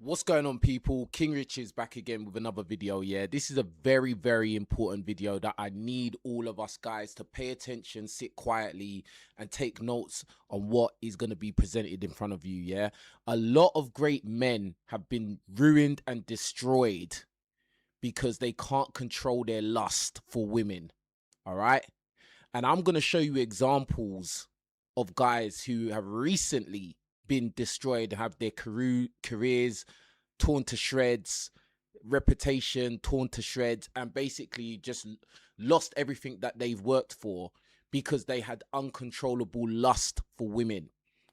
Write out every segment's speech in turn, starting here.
What's going on, people? King Rich is back again with another video. Yeah, this is a very important video that I need all of us guys to pay attention, sit quietly and take notes on what is going to be presented in front of you. Yeah, a lot of great men have been ruined and destroyed because they can't control their lust for women. All right, and I'm going to show you examples of guys who have recently been destroyed, have their careers torn to shreds, reputation torn to shreds, and basically just lost everything that they've worked for because they had uncontrollable lust for women.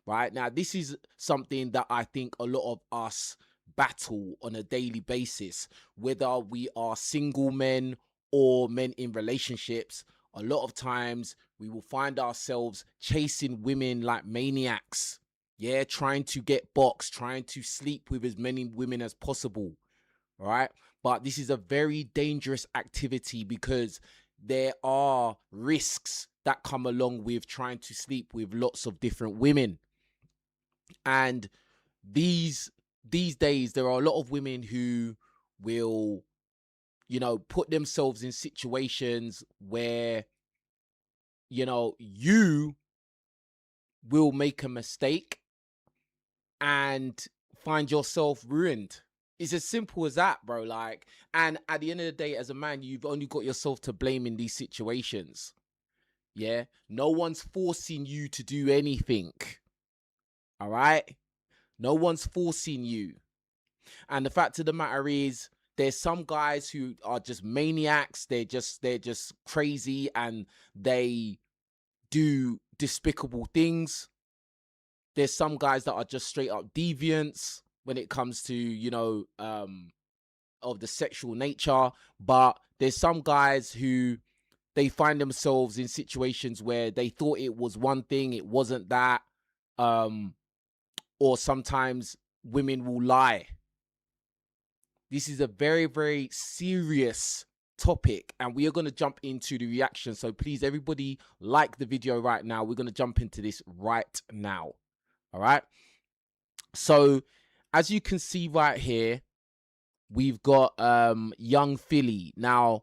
Right now, this is something that I think a lot of us battle on a daily basis, whether we are single men or men in relationships. A lot of times we will find ourselves chasing women like maniacs. Yeah, trying to get boxed, trying to sleep with as many women as possible. All right. But this is a very dangerous activity because there are risks that come along with trying to sleep with lots of different women. And these days there are a lot of women who will, put themselves in situations where, you will make a mistake and find yourself ruined. It's as simple as that, bro. Like, and at the end of the day, as a man, you've only got yourself to blame in these situations. Yeah. No one's forcing you to do anything. All right. No one's forcing you. And the fact of the matter is, there's some guys who are just maniacs. They're just crazy and they do despicable things. There's some guys that are just straight up deviants when it comes to, of the sexual nature. But there's some guys who they find themselves in situations where they thought it was one thing, it wasn't that. Or sometimes women will lie. This is a very serious topic and we are going to jump into the reaction. So please, everybody, like the video right now. We're going to jump into this right now. All right. So as you can see right here, we've got young Philly. Now,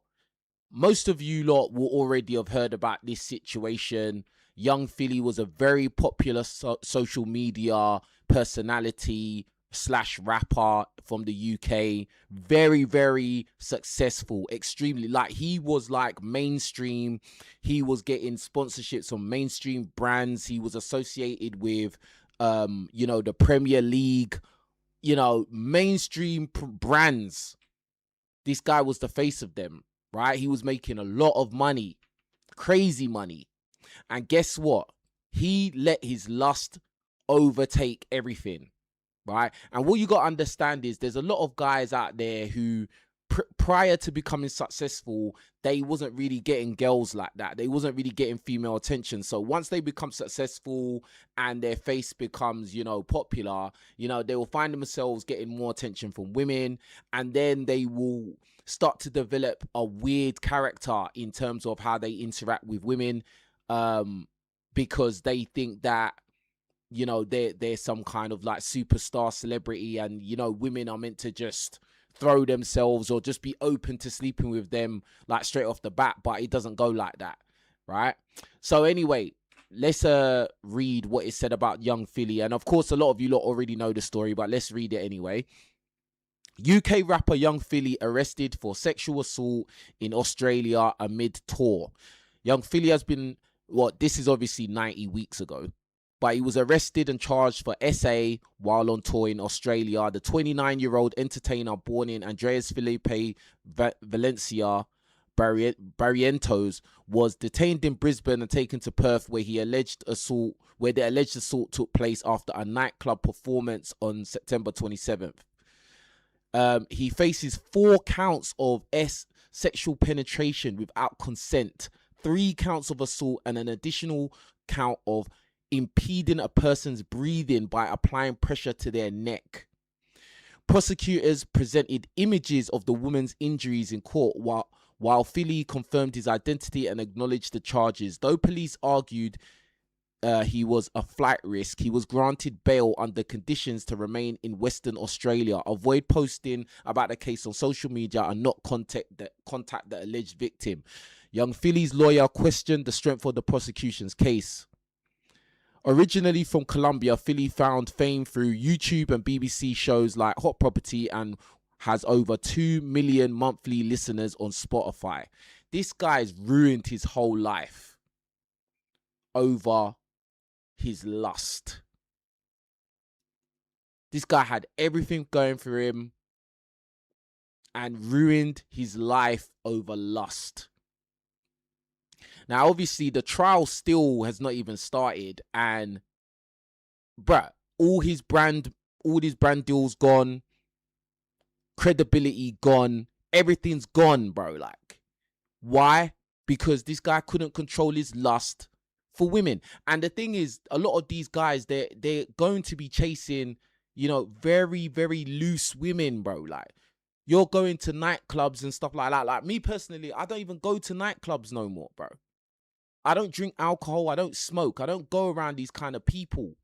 most of you lot will already have heard about this situation. Young Philly was a very popular social media personality slash rapper from the UK. Very successful, extremely. Like, he was like mainstream. He was getting sponsorships from mainstream brands. He was associated with the Premier League, mainstream brands. This guy was the face of them, right? He was making a lot of money, crazy money. And guess what? He let his lust overtake everything, right? And what you got to understand is there's a lot of guys out there who prior to becoming successful, they wasn't really getting girls like that. They wasn't really getting female attention. So once they become successful and their face becomes, popular, they will find themselves getting more attention from women, and then they will start to develop a weird character in terms of how they interact with women, because they think that they're some kind of like superstar celebrity, and women are meant to just throw themselves or just be open to sleeping with them like straight off the bat. But it doesn't go like that, right? So anyway, let's read what is said about young Philly. And of course, a lot of you lot already know the story, but let's read it anyway. UK rapper Young Philly arrested for sexual assault in Australia amid tour. Young Philly has been, this is obviously 90 weeks ago, but he was arrested and charged for SA while on tour in Australia. The 29-year-old entertainer, born in Andreas Felipe Valencia Barrientos, was detained in Brisbane and taken to Perth, where the alleged assault took place after a nightclub performance on September 27th. He faces 4 counts of sexual penetration without consent, 3 counts of assault, and an additional count of impeding a person's breathing by applying pressure to their neck. Prosecutors presented images of the woman's injuries in court while Philly confirmed his identity and acknowledged the charges. Though police argued he was a flight risk. He was granted bail under conditions to remain in Western Australia, avoid posting about the case on social media, and not contact the alleged victim. Young Philly's lawyer questioned the strength of the prosecution's case. Originally from Colombia, Philly found fame through YouTube and BBC shows like Hot Property and has over 2 million monthly listeners on Spotify. This guy's ruined his whole life over his lust. This guy had everything going for him and ruined his life over lust. Now, obviously, the trial still has not even started, and bruh, all his brand deals gone, credibility gone, everything's gone, bro. Like, why? Because this guy couldn't control his lust for women. And the thing is, a lot of these guys, they're going to be chasing, you know, very, very loose women, bro. Like, you're going to nightclubs and stuff like that. Like, me personally, I don't even go to nightclubs no more, bro. I don't drink alcohol. I don't smoke. I don't go around these kind of people.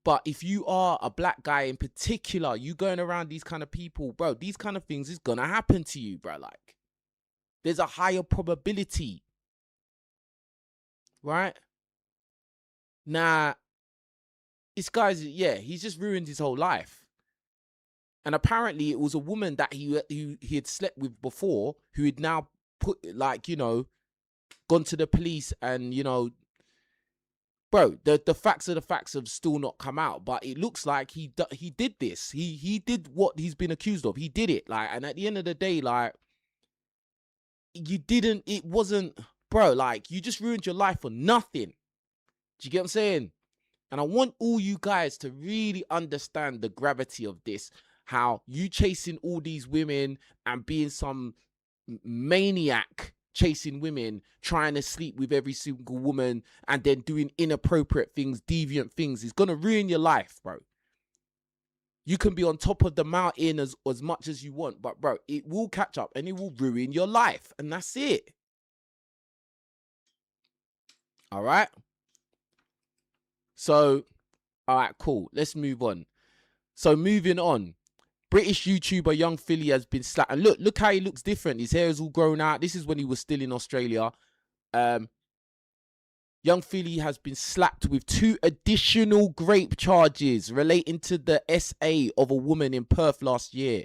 But if you are a black guy in particular, you going around these kind of people, bro, these kind of things is going to happen to you, bro. Like, there's a higher probability. Right? Now, this guy's, yeah, he's just ruined his whole life. And apparently it was a woman that he had slept with before who had now put, like, you know, gone to the police and, you know, bro, the facts of the facts have still not come out, but it looks like he did this. He did what he's been accused of. He did it. Like, and at the end of the day, like, it wasn't, bro, like, you just ruined your life for nothing. Do you get what I'm saying? And I want all you guys to really understand the gravity of this. How you chasing all these women and being some maniac chasing women, trying to sleep with every single woman and then doing inappropriate things, deviant things, is going to ruin your life, bro. You can be on top of the mountain as much as you want, but bro, it will catch up and it will ruin your life. And that's it. All right. So, all right, cool. Let's move on. So moving on. British YouTuber Young Philly has been slapped. And look how he looks different. His hair is all grown out. This is when he was still in Australia. Young Philly has been slapped with 2 additional grape charges relating to the SA of a woman in Perth last year.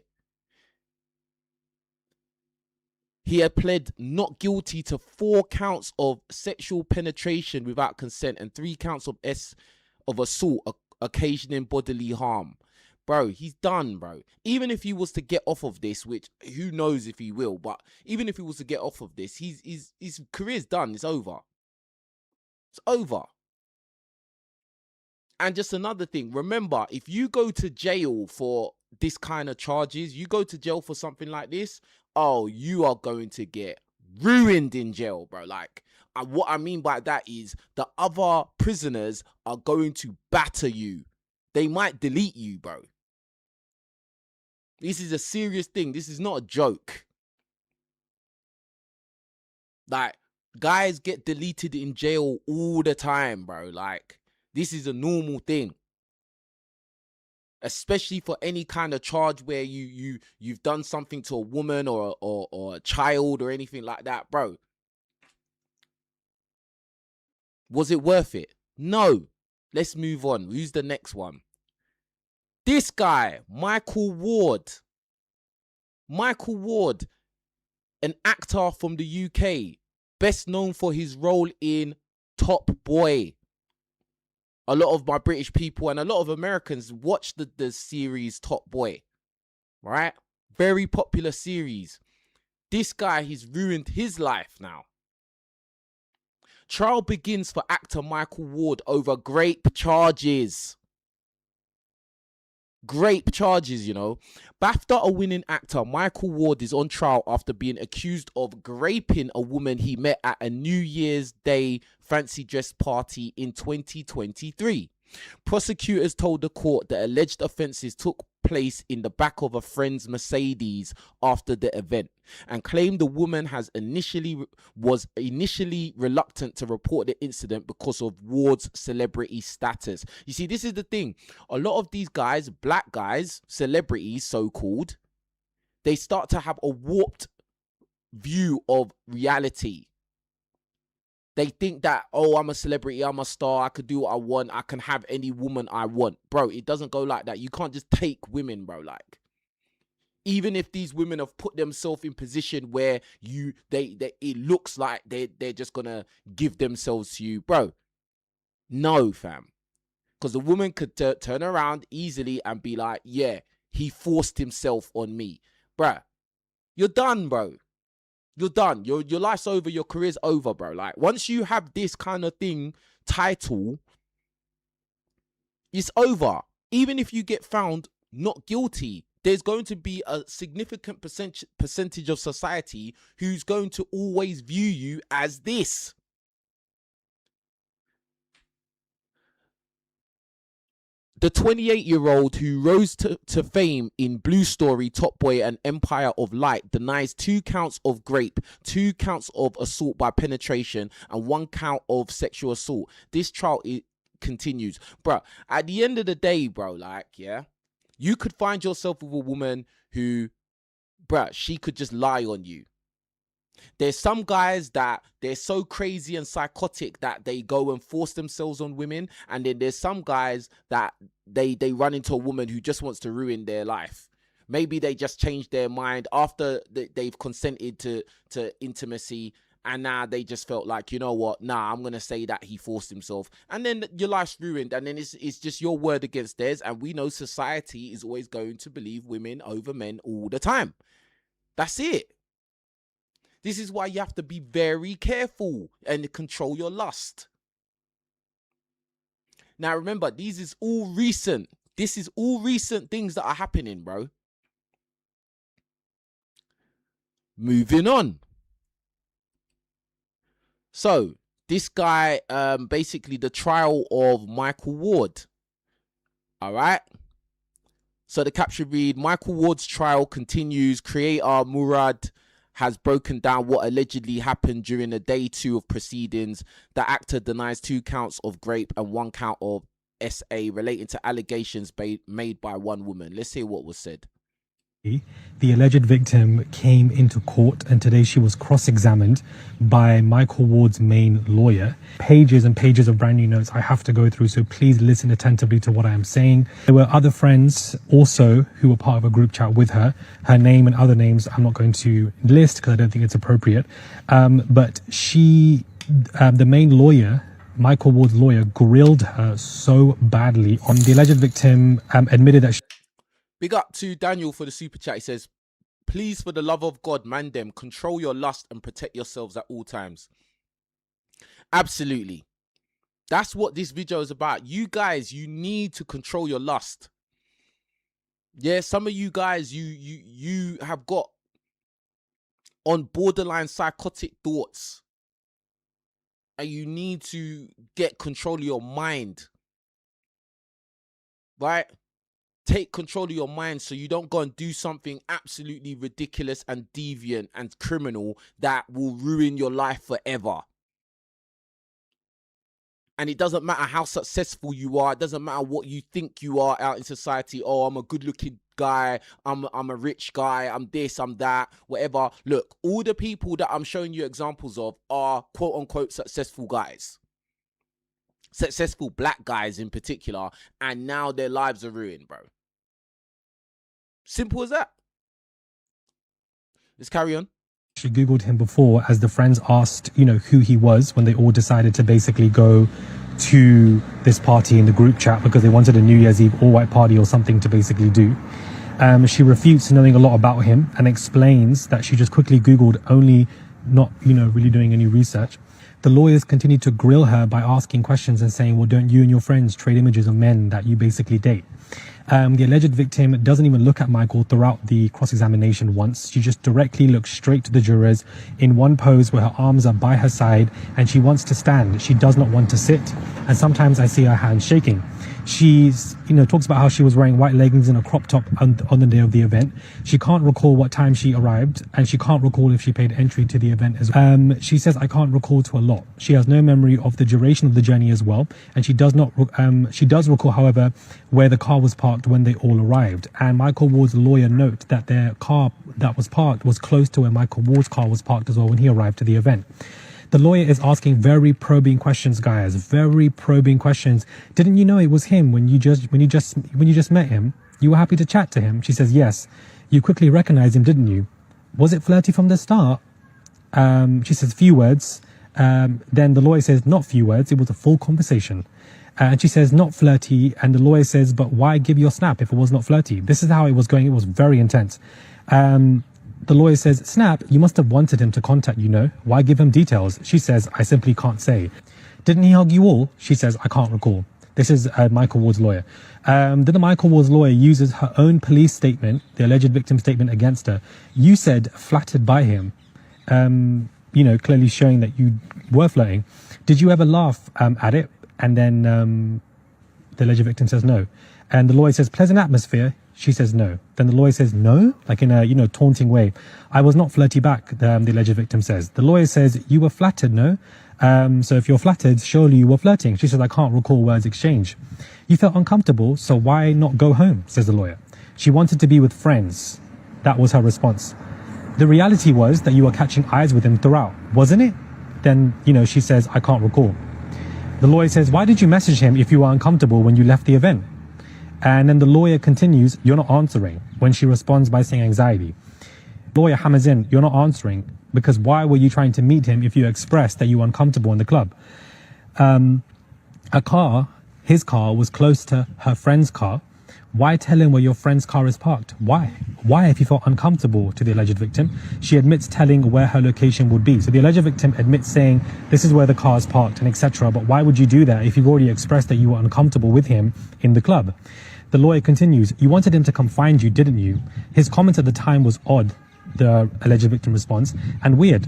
He had pled not guilty to 4 counts of sexual penetration without consent and 3 counts of assault occasioning bodily harm. Bro, he's done, bro. Even if he was to get off of this, which who knows if he will, but even if he was to get off of this, his career's done. It's over. It's over. And just another thing, remember, if you go to jail for this kind of charges, you go to jail for something like this, oh, you are going to get ruined in jail, bro. Like, what I mean by that is the other prisoners are going to batter you. They might delete you, bro. This is a serious thing. This is not a joke. Like, guys get deleted in jail all the time, bro. Like, this is a normal thing. Especially for any kind of charge where you've done something to a woman or a child or anything like that, bro. Was it worth it? No. Let's move on. Who's the next one? This guy, Michael Ward. Michael Ward, an actor from the UK, best known for his role in Top Boy. A lot of my British people and a lot of Americans watch the series Top Boy, right? Very popular series. This guy, he's ruined his life now. Trial begins for actor Michael Ward over grape charges. Grape charges, you know. BAFTA-winning actor Michael Ward is on trial after being accused of graping a woman he met at a New Year's Day fancy dress party in 2023. Prosecutors told the court that alleged offences took place in the back of a friend's Mercedes after the event, and claimed the woman was initially reluctant to report the incident because of Ward's celebrity status. You see, this is the thing. A lot of these guys, black guys, celebrities, so-called, they start to have a warped view of reality. They think that, oh, I'm a celebrity, I'm a star, I could do what I want, I can have any woman I want. Bro, it doesn't go like that. You can't just take women, bro. Like, even if these women have put themselves in position where it looks like they're just gonna give themselves to you, bro. No, fam. Because the woman could turn around easily and be like, yeah, he forced himself on me. Bruh, you're done, bro. You're done. Your life's over. Your career's over, bro. Like, once you have this kind of thing, title, it's over. Even if you get found not guilty, there's going to be a significant percentage of society who's going to always view you as this. The 28-year-old who rose to fame in Blue Story, Top Boy, and Empire of Light denies 2 counts of rape, 2 counts of assault by penetration, and 1 count of sexual assault. This trial continues. Bro, at the end of the day, bro, like, yeah, you could find yourself with a woman who, bro, she could just lie on you. There's some guys that they're so crazy and psychotic that they go and force themselves on women. And then there's some guys that they run into a woman who just wants to ruin their life. Maybe they just changed their mind after they've consented to intimacy. And now they just felt like, you know what? Nah, I'm going to say that he forced himself. And then your life's ruined. And then it's just your word against theirs. And we know society is always going to believe women over men all the time. That's it. This is why you have to be very careful and control your lust. Now, remember, this is all recent. This is all recent things that are happening, bro. Moving on. So, this guy, basically the trial of Michael Ward. All right. So the caption read, Michael Ward's trial continues. Creator Murad has broken down what allegedly happened during the day 2 of proceedings. The actor denies 2 counts of rape and 1 count of SA relating to allegations made by one woman. Let's hear what was said. The alleged victim came into court, and today she was cross-examined by Michael Ward's main lawyer. Pages and pages of brand new notes I have to go through, so please listen attentively to what I am saying. There were other friends also who were part of a group chat with her. Her name and other names I'm not going to list because I don't think it's appropriate. But she, the main lawyer, Michael Ward's lawyer, grilled her so badly. On the alleged victim admitted that Big up to Daniel for the super chat. He says, please, for the love of God, man them, control your lust and protect yourselves at all times. Absolutely. That's what this video is about. You guys, you need to control your lust. Yeah, some of you guys, you have got on borderline psychotic thoughts. And you need to get control of your mind. Right? Take control of your mind so you don't go and do something absolutely ridiculous and deviant and criminal that will ruin your life forever. And it doesn't matter how successful you are. It doesn't matter what you think you are out in society. Oh, I'm a good-looking guy. I'm a rich guy. I'm this, I'm that, whatever. Look, all the people that I'm showing you examples of are quote-unquote successful guys. Successful black guys in particular. And now their lives are ruined, bro. Simple as that. Let's carry on. She Googled him before as the friends asked, who he was when they all decided to basically go to this party in the group chat because they wanted a New Year's Eve all-white party or something to basically do. She refutes knowing a lot about him and explains that she just quickly Googled, only not, really doing any research. The lawyers continued to grill her by asking questions and saying, well, don't you and your friends trade images of men that you basically date? The alleged victim doesn't even look at Michael throughout the cross-examination once. She just directly looks straight to the jurors in one pose where her arms are by her side and she wants to stand. She does not want to sit. And sometimes I see her hands shaking. She's, talks about how she was wearing white leggings and a crop top on the day of the event. She can't recall what time she arrived, and she can't recall if she paid entry to the event as well. She says, I can't recall to a lot. She has no memory of the duration of the journey as well, and she does recall, however, where the car was parked when they all arrived. And Michael Ward's lawyer notes that their car that was parked was close to where Michael Ward's car was parked as well when he arrived to the event. The lawyer is asking very probing questions, guys. Very probing questions. Didn't you know it was him when you just met him? You were happy to chat to him. She says, yes. You quickly recognized him, didn't you? Was it flirty from the start? She says, few words. Then the lawyer says, not few words. It was a full conversation. And she says, not flirty. And the lawyer says, but why give your snap if it was not flirty? This is how it was going. It was very intense. The lawyer says, snap, you must have wanted him to contact you, no? Why give him details? She says, I simply can't say. Didn't he hug you all? She says, I can't recall. This is Michael Ward's lawyer. Then the Michael Ward's lawyer uses her own police statement, the alleged victim statement against her. You said flattered by him, clearly showing that you were flirting. Did you ever laugh at it? And then the alleged victim says no. And the lawyer says, pleasant atmosphere. She says no. Then the lawyer says no, like in a, taunting way. I was not flirty back, the alleged victim says. The lawyer says, you were flattered, no? So if you're flattered, surely you were flirting. She says, I can't recall words exchanged. You felt uncomfortable, so why not go home, says the lawyer. She wanted to be with friends. That was her response. The reality was that you were catching eyes with him throughout, wasn't it? Then, she says, I can't recall. The lawyer says, why did you message him if you were uncomfortable when you left the event? And then the lawyer continues, you're not answering, when she responds by saying anxiety. The lawyer hammers in, you're not answering, because why were you trying to meet him if you expressed that you were uncomfortable in the club? His car was close to her friend's car. Why tell him where your friend's car is parked? Why? Why, if you felt uncomfortable, to the alleged victim? She admits telling where her location would be. So the alleged victim admits saying, this is where the car is parked and etc. But why would you do that if you've already expressed that you were uncomfortable with him in the club? The lawyer continues, you wanted him to come find you, didn't you? His comment at the time was odd, the alleged victim responds, and weird.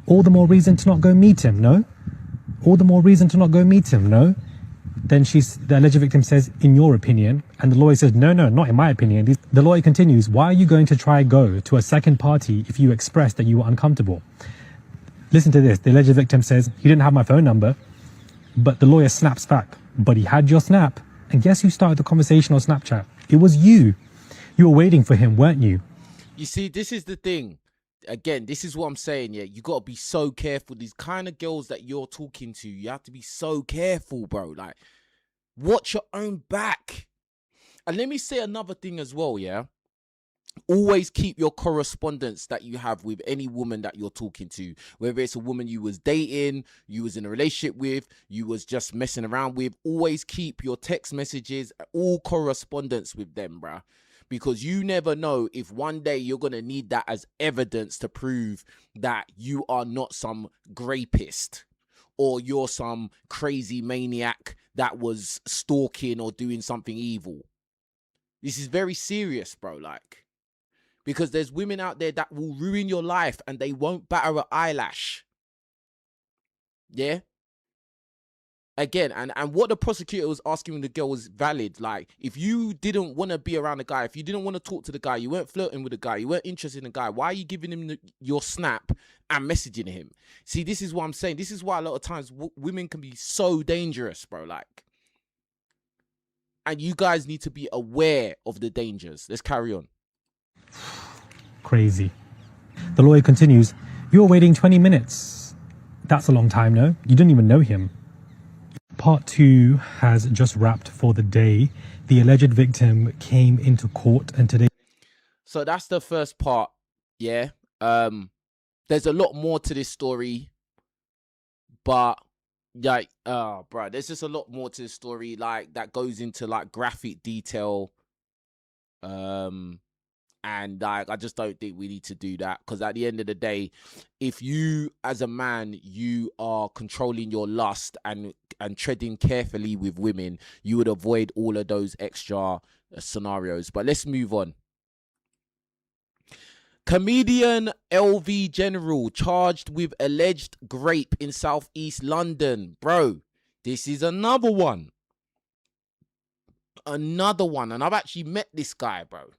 All the more reason to not go meet him, no? All the more reason to not go meet him, no? Then the alleged victim says, in your opinion, and the lawyer says, no, not in my opinion. The lawyer continues, why are you going to try go to a second party if you expressed that you were uncomfortable? Listen to this. The alleged victim says, he didn't have my phone number, but the lawyer snaps back, but he had your snap. And guess who started the conversation on Snapchat? It was you. You were waiting for him, weren't you? You see, this is the thing. Again, this is what I'm saying, yeah. You got to be so careful. These kind of girls that you're talking to, you have to be so careful, bro. Like, watch your own back. And let me say another thing as well, yeah. Always keep your correspondence that you have with any woman that you're talking to, whether it's a woman you was dating, you was in a relationship with, you was just messing around with. Always keep your text messages, all correspondence with them, bruh, because you never know if one day you're gonna need that as evidence to prove that you are not some rapist or you're some crazy maniac that was stalking or doing something evil. This is very serious, bro. Like, because there's women out there that will ruin your life and they won't batter an eyelash. Yeah? Again, and what the prosecutor was asking the girl was valid. Like, if you didn't want to be around the guy, if you didn't want to talk to the guy, you weren't flirting with the guy, you weren't interested in the guy, why are you giving him your snap and messaging him? See, this is what I'm saying. This is why a lot of times women can be so dangerous, bro. Like, and you guys need to be aware of the dangers. Let's carry on. Crazy. The lawyer continues, you were waiting 20 minutes. That's a long time, no? You didn't even know him. Part 2 has just wrapped for the day. The alleged victim came into court and today... So that's the first part, yeah? There's a lot more to this story, but like, bro, there's just a lot more to the story, like, that goes into, like, graphic detail, and like, I just don't think we need to do that, because at the end of the day, if you as a man, you are controlling your lust and treading carefully with women, you would avoid all of those extra scenarios. But let's move on. Comedian LV General charged with alleged rape in Southeast London. Bro, this is another one. Another one, and I've actually met this guy, bro.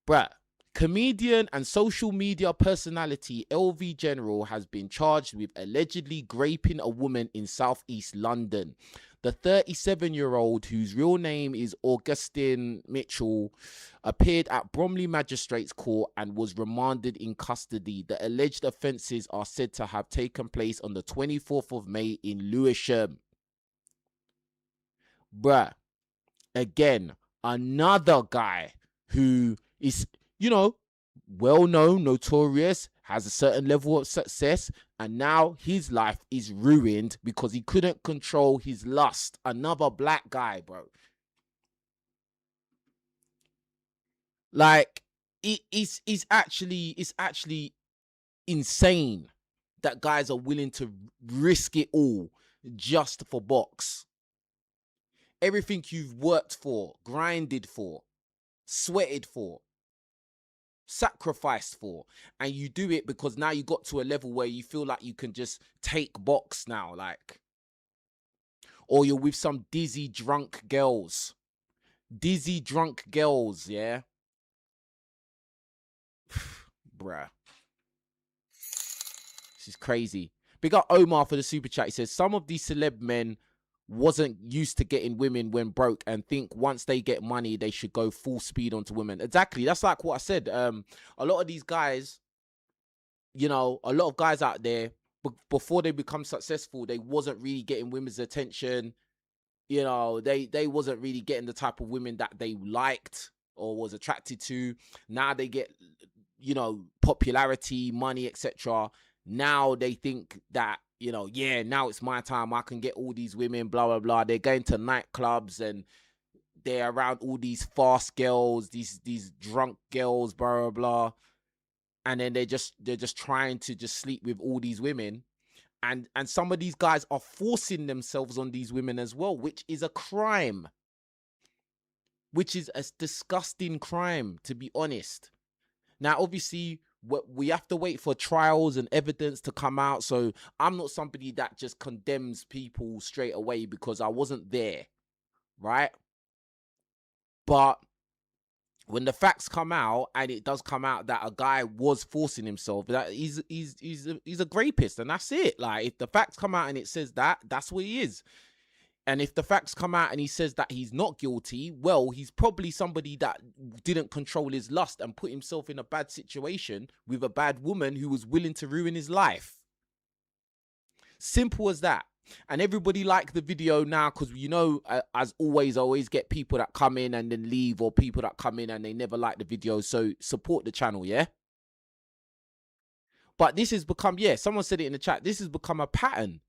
Bruh, comedian and social media personality LV General has been charged with allegedly graping a woman in southeast London. The 37-year-old, whose real name is Augustine Mitchell, appeared at Bromley Magistrates Court and was remanded in custody. The alleged offences are said to have taken place on the 24th of May in Lewisham. Bruh, again, another guy who is, well known, notorious, has a certain level of success, and now his life is ruined because he couldn't control his lust. Another black guy, bro. Like, it's actually insane that guys are willing to risk it all just for box. Everything you've worked for, grinded for, sweated for, sacrificed for, and you do it because now you got to a level where you feel like you can just take box now, like, or you're with some dizzy drunk girls, yeah. Bruh, this is crazy. Big up Omar for the super chat. He says some of these celeb men wasn't used to getting women when broke and think once they get money they should go full speed onto women. Exactly, that's like what I said. A lot of these guys, a lot of guys out there, before they become successful, they wasn't really getting women's attention. They wasn't really getting the type of women that they liked or was attracted to. Now they get, popularity, money, etc. Now they think that, now it's my time. I can get all these women, blah, blah, blah. They're going to nightclubs and they're around all these fast girls, these drunk girls, blah, blah, blah. And then they're just trying to just sleep with all these women. And some of these guys are forcing themselves on these women as well, which is a crime. Which is a disgusting crime, to be honest. Now, obviously, we have to wait for trials and evidence to come out. So I'm not somebody that just condemns people straight away because I wasn't there, right? But when the facts come out, and it does come out that a guy was forcing himself, that he's a rapist, and that's it. Like, if the facts come out and it says that, that's what he is. And if the facts come out and he says that he's not guilty, well, he's probably somebody that didn't control his lust and put himself in a bad situation with a bad woman who was willing to ruin his life. Simple as that. And everybody like the video now because, as always, I always get people that come in and then leave, or people that come in and they never like the video. So support the channel, yeah? But this has become, someone said it in the chat, this has become a pattern.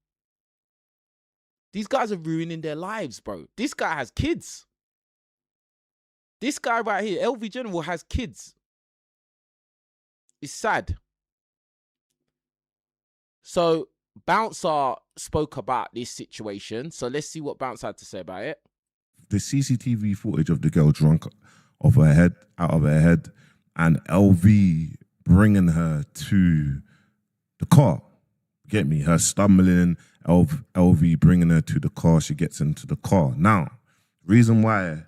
These guys are ruining their lives, bro. This guy has kids. This guy right here, LV General, has kids. It's sad. So Bouncer spoke about this situation. So let's see what Bouncer had to say about it. The CCTV footage of the girl drunk out of her head, and LV bringing her to the car. Get me? Her stumbling, LV bringing her to the car. She gets into the car. Now, reason why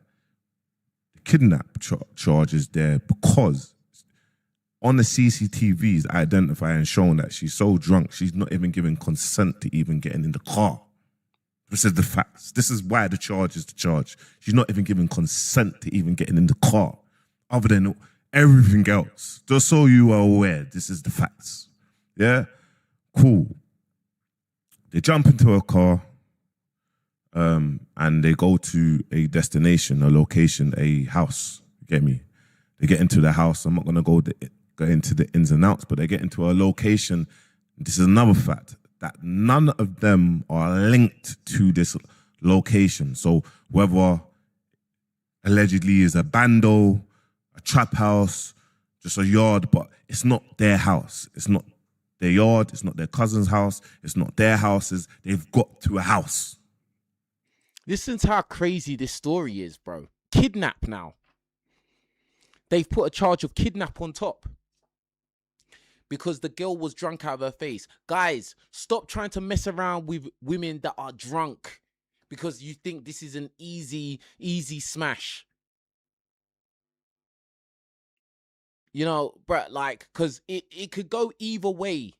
the kidnap charge is there, because on the CCTVs identifying and showing that she's so drunk, she's not even giving consent to even getting in the car. This is the facts. This is why the charge is the charge. She's not even giving consent to even getting in the car, other than everything else. Just so you are aware, this is the facts. Yeah? Cool. They jump into a car, and they go to a destination, a location, a house. You get me? They get into the house. I'm not going to go into the ins and outs, but they get into a location. This is another fact, that none of them are linked to this location. So whether allegedly is a bando, a trap house, just a yard, but it's not their house. It's not their yard. It's not their cousin's house. It's not their houses. They've got to a house. Listen to how crazy this story is, bro. Kidnap now. They've put a charge of kidnap on top because the girl was drunk out of her face. Guys, stop trying to mess around with women that are drunk, because you think this is an easy smash. You know, bruh, like, because it could go either way.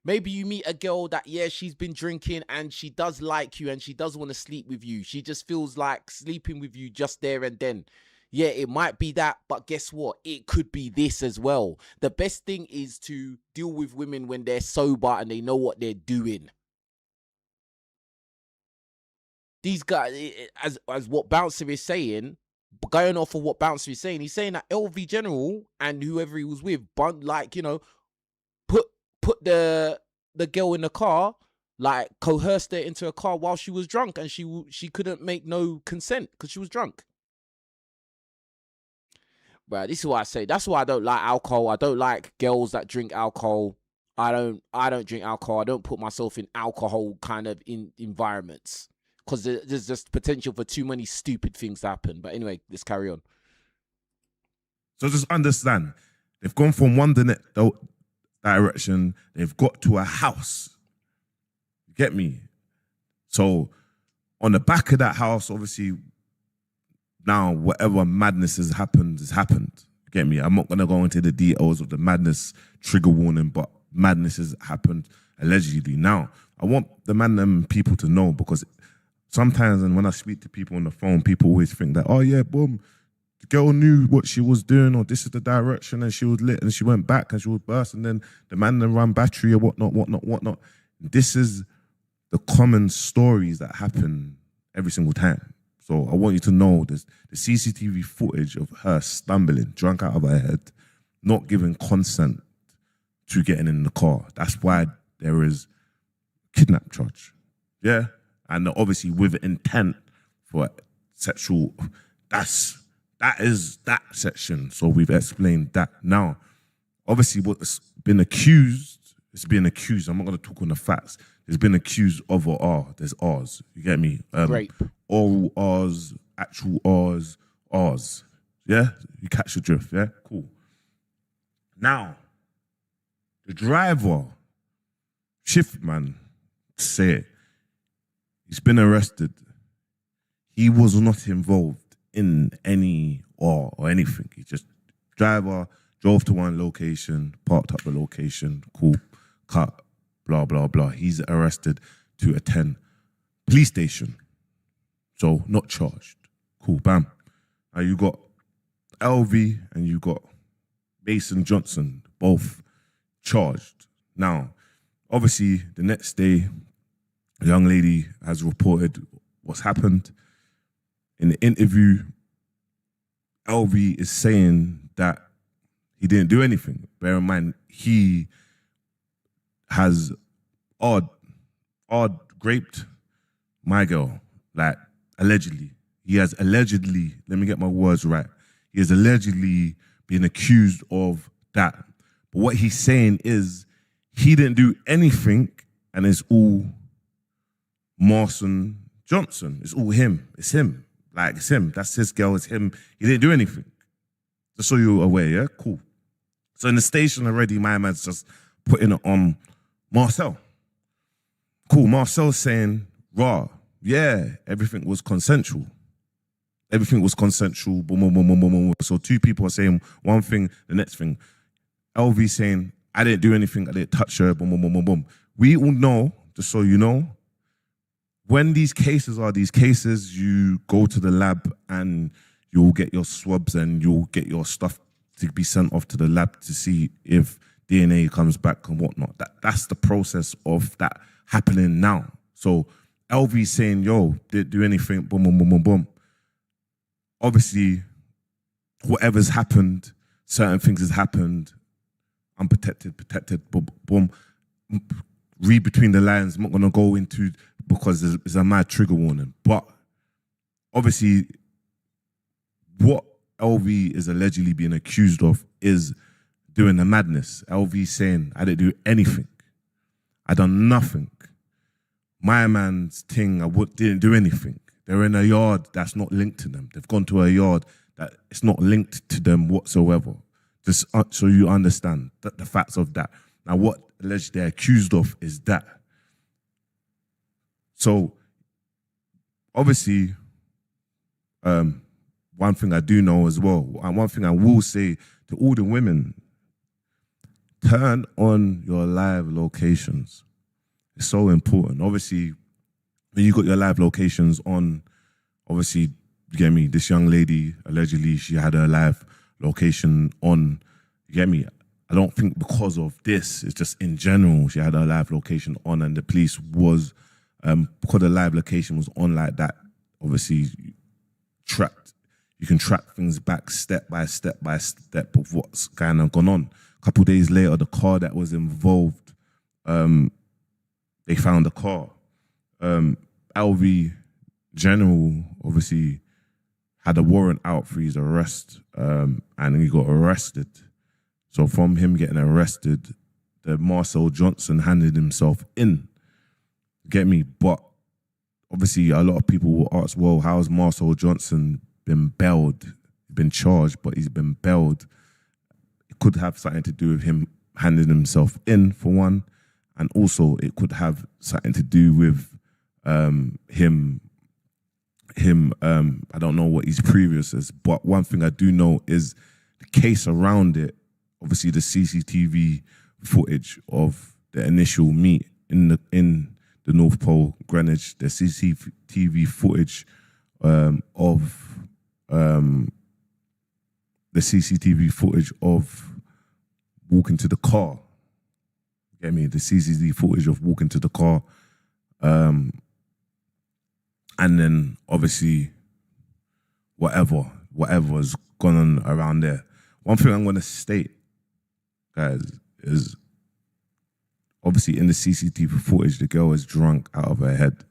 Maybe you meet a girl that, yeah, she's been drinking and she does like you and she does want to sleep with you. She just feels like sleeping with you just there and then. Yeah, it might be that, but guess what? It could be this as well. The best thing is to deal with women when they're sober and they know what they're doing. These guys, as what Bouncer is saying, going off of what Bouncer is saying, he's saying that LV General and whoever he was with, like, you know, put the girl in the car, like coerced her into a car while she was drunk, and she couldn't make no consent because she was drunk. But this is what I say. That's why I don't like alcohol. I don't like girls that drink alcohol. I don't drink alcohol. I don't put myself in alcohol kind of environments because there's just potential for too many stupid things to happen. But anyway, let's carry on. So just understand, they've gone from one direction, they've got to a house. You get me? So on the back of that house, obviously, now whatever madness has happened has happened. You get me? I'm not going to go into the details of the madness, trigger warning, but madness has happened allegedly. Now, I want the man and people to know, because sometimes, and when I speak to people on the phone, people always think that, oh yeah, boom, the girl knew what she was doing, or this is the direction, and she was lit, and she went back, and she was burst, and then the man then ran battery or whatnot. This is the common stories that happen every single time. So I want you to know there's the CCTV footage of her stumbling, drunk out of her head, not giving consent to getting in the car. That's why there is kidnap charge. Yeah? And obviously with intent for sexual, that is that section. So we've explained that. Now, obviously what's been accused, it's been accused. I'm not going to talk on the facts. There's been accused of or are. There's R's. You get me? Rape. Oral R's, actual R's, R's. Yeah? You catch the drift, yeah? Cool. Now, the driver, shift man, say it. He's been arrested. He was not involved in any or anything. He just, driver, drove to one location, parked up the location, cool, cut, blah, blah, blah. He's arrested to attend police station. So, not charged. Cool, bam. Now you got LV and you got Mason Johnson, both charged. Now, obviously, the next day, a young lady has reported what's happened. In the interview, LV is saying that he didn't do anything. Bear in mind, he has odd raped my girl, like allegedly. He has allegedly, let me get my words right, he has allegedly been accused of that. But what he's saying is he didn't do anything, and it's all Mason Johnson. It's all him. It's him. Like, it's him. That's his girl. It's him. He didn't do anything. Just so you're aware, yeah? Cool. So in the station already, my man's just putting it on Marcel. Cool. Marcel's saying, raw, yeah, everything was consensual. Everything was consensual. Boom, boom, boom, boom, boom, boom. So two people are saying one thing, the next thing. LV saying, I didn't do anything. I didn't touch her. Boom, boom, boom, boom, boom. We all know, just so you know, when these cases, you go to the lab and you'll get your swabs and you'll get your stuff to be sent off to the lab to see if DNA comes back and whatnot. That's the process of that happening now. So LV saying, yo, didn't do anything, boom, boom, boom, boom, boom. Obviously, whatever's happened, certain things has happened, unprotected, protected, boom, boom. Read between the lines. I'm not going to go into, because there's a mad trigger warning. But obviously, what LV is allegedly being accused of is doing the madness. LV saying, I didn't do anything. I done nothing. My man's thing, didn't do anything. They're in a yard that's not linked to them. They've gone to a yard that it's not linked to them whatsoever. Just so you understand the facts of that. Now, what allegedly they're accused of is that. So obviously, one thing I do know as well, and one thing I will say to all the women, turn on your live locations. It's so important. Obviously, when you got your live locations on, obviously, you get me, this young lady, allegedly, she had her live location on, you get me? I don't think because of this, it's just in general, she had her live location on, and the police was, because the live location was on like that, obviously, tracked. You can track things back step by step of what's kind of gone on. A couple of days later, the car that was involved, they found the car. LV General obviously had a warrant out for his arrest, and he got arrested. So from him getting arrested, the Marcel Johnson handed himself in. Get me? But obviously a lot of people will ask, well, how's Marcel Johnson been bailed, been charged, but he's been bailed? It could have something to do with him handing himself in, for one, and also it could have something to do with him. I don't know what his previous is, but one thing I do know is the case around it. Obviously, the CCTV footage of the initial meet in the North Pole, Greenwich, the CCTV footage of walking to the car. Get me? The CCTV footage of walking to the car. And then obviously whatever's gone on around there. One thing I'm gonna state, guys, is obviously in the CCTV footage, the girl is drunk out of her head.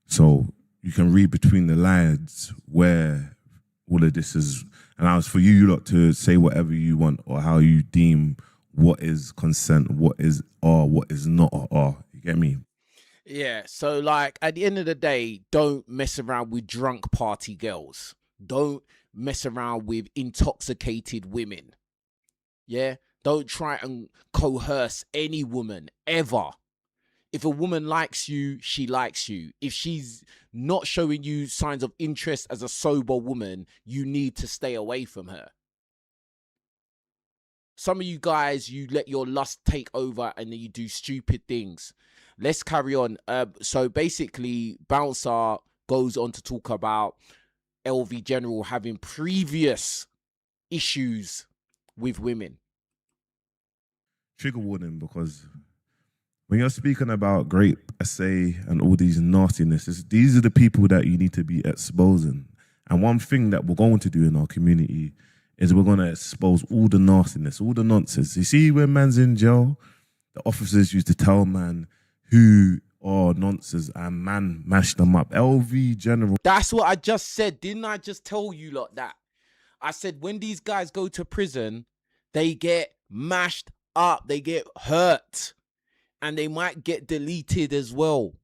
So you can read between the lines where all of this is, and I was for you lot to say whatever you want or how you deem what is consent, what is R, what is not R. You get me? Yeah, so like at the end of the day, don't mess around with drunk party girls. Don't mess around with intoxicated women. Yeah, don't try and coerce any woman ever. If a woman likes you, she likes you. If she's not showing you signs of interest as a sober woman, you need to stay away from her. Some of you guys, you let your lust take over and then you do stupid things. Let's carry on. So basically, Bouncer goes on to talk about LV General having previous issues with women. Trigger warning, because when you're speaking about grape, essay, and all these nastinesses, these are the people that you need to be exposing. And one thing that we're going to do in our community is we're going to expose all the nastiness, all the nonsense. You see, when man's in jail, the officers used to tell man who are nonsense, and man mash them up. LV General. That's what I just said. Didn't I just tell you lot that? I said when these guys go to prison, they get mashed up, they get hurt, and they might get deleted as well.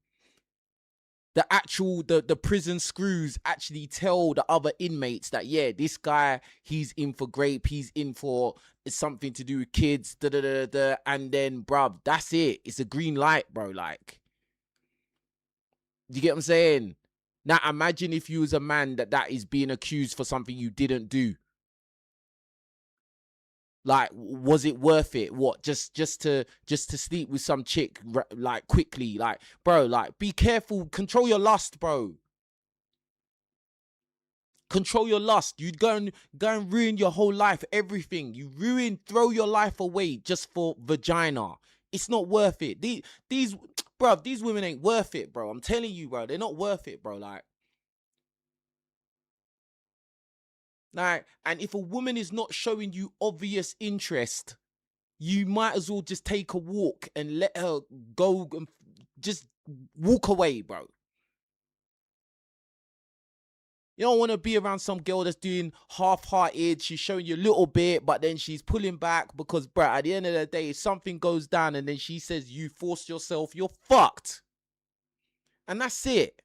The prison screws actually tell the other inmates that, yeah, this guy, he's in for grape, he's in for something to do with kids, and then, bruv, that's it. It's a green light, bro. Like, you get what I'm saying? Now, imagine if you was a man that is being accused for something you didn't do. Like, was it worth it? What, just to sleep with some chick like quickly? Like, bro, like, be careful. Control your lust, bro. Control your lust. You go and ruin your whole life, everything. You throw your life away just for vagina. It's not worth it. These women ain't worth it, bro. I'm telling you, bro. They're not worth it, bro. Like, and if a woman is not showing you obvious interest, you might as well just take a walk and let her go and just walk away, bro. You don't want to be around some girl that's doing half-hearted. She's showing you a little bit, but then she's pulling back because, bro, at the end of the day, if something goes down and then she says you forced yourself, you're fucked. And that's it.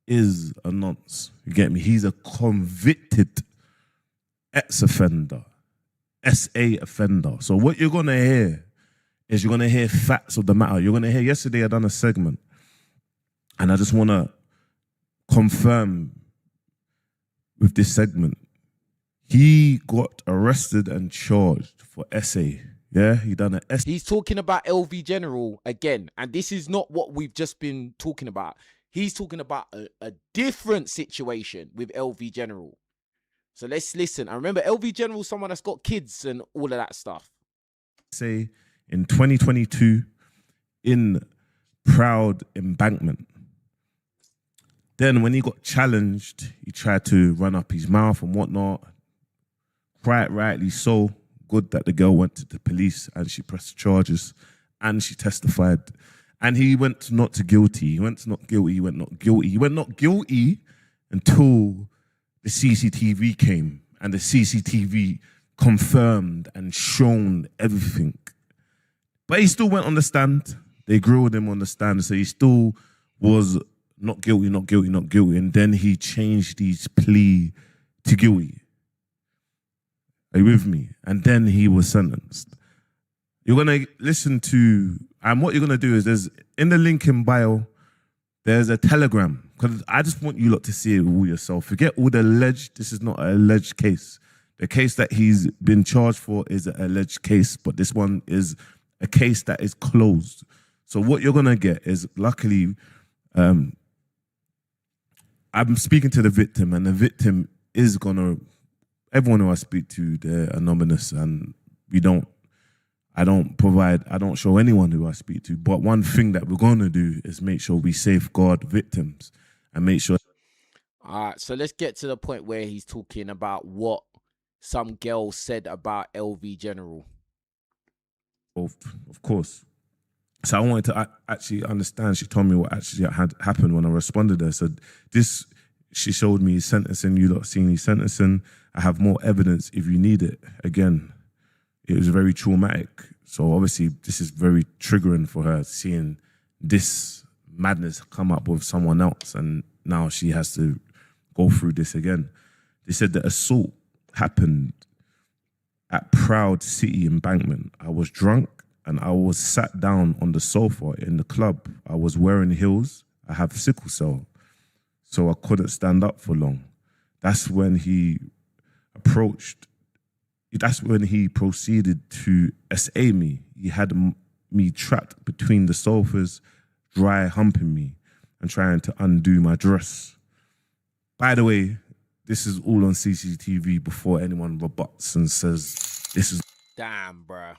Is a nonce. You get me? He's a convicted ex-offender, SA offender. So what you're going to hear is you're going to hear facts of the matter. You're going to hear, yesterday I done a segment And I just want to confirm with this segment, he got arrested and charged for SA. Yeah, he done an SA. He's talking about LV General again, and this is not what we've just been talking about. He's talking about a different situation with LV General. So let's listen. I remember LV General, someone that's got kids and all of that stuff. Say in 2022 in Proud Embankment. Then when he got challenged, he tried to run up his mouth and whatnot. Quite rightly so. Good that the girl went to the police and she pressed charges and she testified. And he went not guilty. He went not guilty. He went not guilty. He went not guilty until the CCTV came and the CCTV confirmed and shown everything. But he still went on the stand. They grilled him on the stand. So he still was not guilty, not guilty, not guilty. And then he changed his plea to guilty. Are you with me? And then he was sentenced. You're going to listen to, and what you're going to do is there's, in the link in bio, there's a Telegram. Because I just want you lot to see it all yourself. Forget all the alleged, this is not an alleged case. The case that he's been charged for is an alleged case, but this one is a case that is closed. So what you're going to get is, luckily, I'm speaking to the victim, and the victim is going to, everyone who I speak to, they're anonymous, and I don't show anyone who I speak to. But one thing that we're going to do is make sure we safeguard victims and make sure. All right, so let's get to the point where he's talking about what some girl said about LV General. Of course. So I wanted to actually understand. She told me what actually had happened when I responded to her. So this, she showed me his sentencing. You lot seen his sentencing. I have more evidence if you need it. Again, it was very traumatic. So obviously this is very triggering for her, seeing this madness come up with someone else. And now she has to go through this again. They said the assault happened at Proud City Embankment. I was drunk and I was sat down on the sofa in the club. I was wearing heels. I have sickle cell, so I couldn't stand up for long. That's when he proceeded to SA me. He had me trapped between the sofas, dry humping me and trying to undo my dress. By the way, this is all on CCTV before anyone rebuts and says this is... Damn, bruh.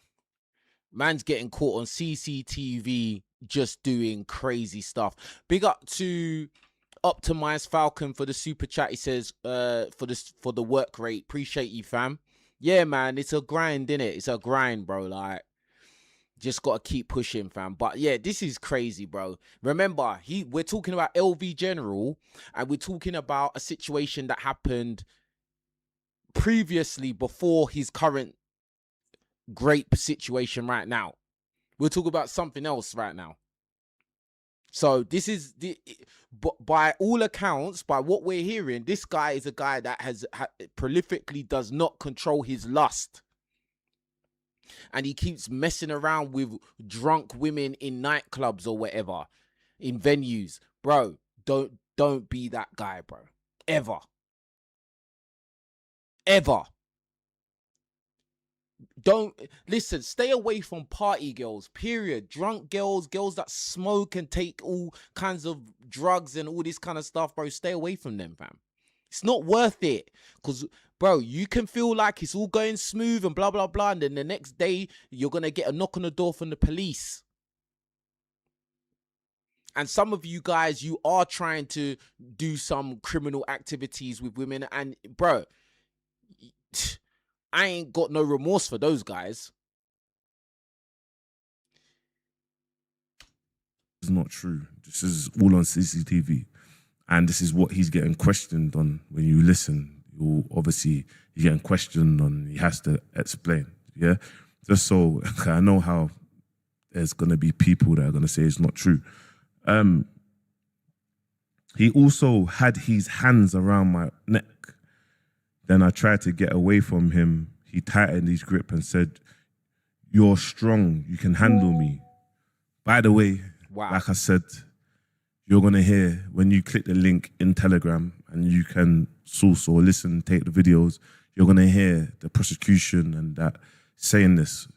Man's getting caught on CCTV just doing crazy stuff. Big up to Optimized Falcon for the super chat. He says for the work rate. Appreciate you, fam. Yeah, man, it's a grind, innit? It's a grind, bro. Like, just gotta keep pushing, fam. But yeah, this is crazy, bro. Remember, we're talking about LV General, and we're talking about a situation that happened previously before his current great situation right now. We'll talk about something else right now. So this is by all accounts, by what we're hearing, this guy is a guy that has prolifically does not control his lust, and he keeps messing around with drunk women in nightclubs or whatever, in venues. Bro, don't be that guy, bro. Ever. Don't listen, stay away from party girls, period. Drunk girls, girls that smoke and take all kinds of drugs and all this kind of stuff, bro. Stay away from them, fam. It's not worth it. Because, bro, you can feel like it's all going smooth and blah, blah, blah. And then the next day, you're going to get a knock on the door from the police. And some of you guys, you are trying to do some criminal activities with women. And, bro, I ain't got no remorse for those guys. It's not true. This is all on CCTV. And this is what he's getting questioned on. When you listen, you're getting questioned on. He has to explain. Yeah? Just so I know how there's going to be people that are going to say it's not true. He also had his hands around my neck. Then I tried to get away from him. He tightened his grip and said, "You're strong. You can handle me." By the way, wow. Like I said, you're going to hear when you click the link in Telegram and you can source or listen, take the videos, you're going to hear the prosecution and that saying this.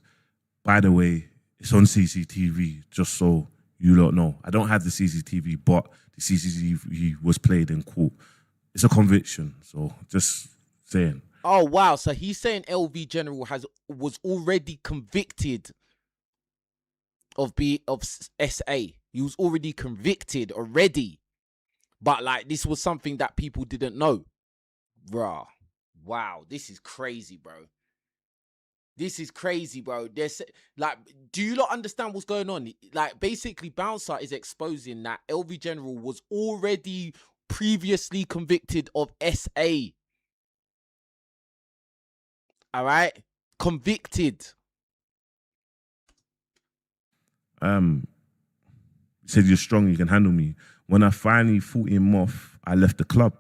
By the way, it's on CCTV, just so you don't know. I don't have the CCTV, but the CCTV was played in court. It's a conviction, so just saying. Oh wow! So he's saying LV General was already convicted of SA. He was already convicted already, but like this was something that people didn't know, bruh. Wow, this is crazy, bro. This is crazy, bro. There's like, do you not understand what's going on? Like, basically, Bouncer is exposing that LV General was already previously convicted of SA. All right, convicted. You said you're strong, you can handle me. When I finally fought him off, I left the club.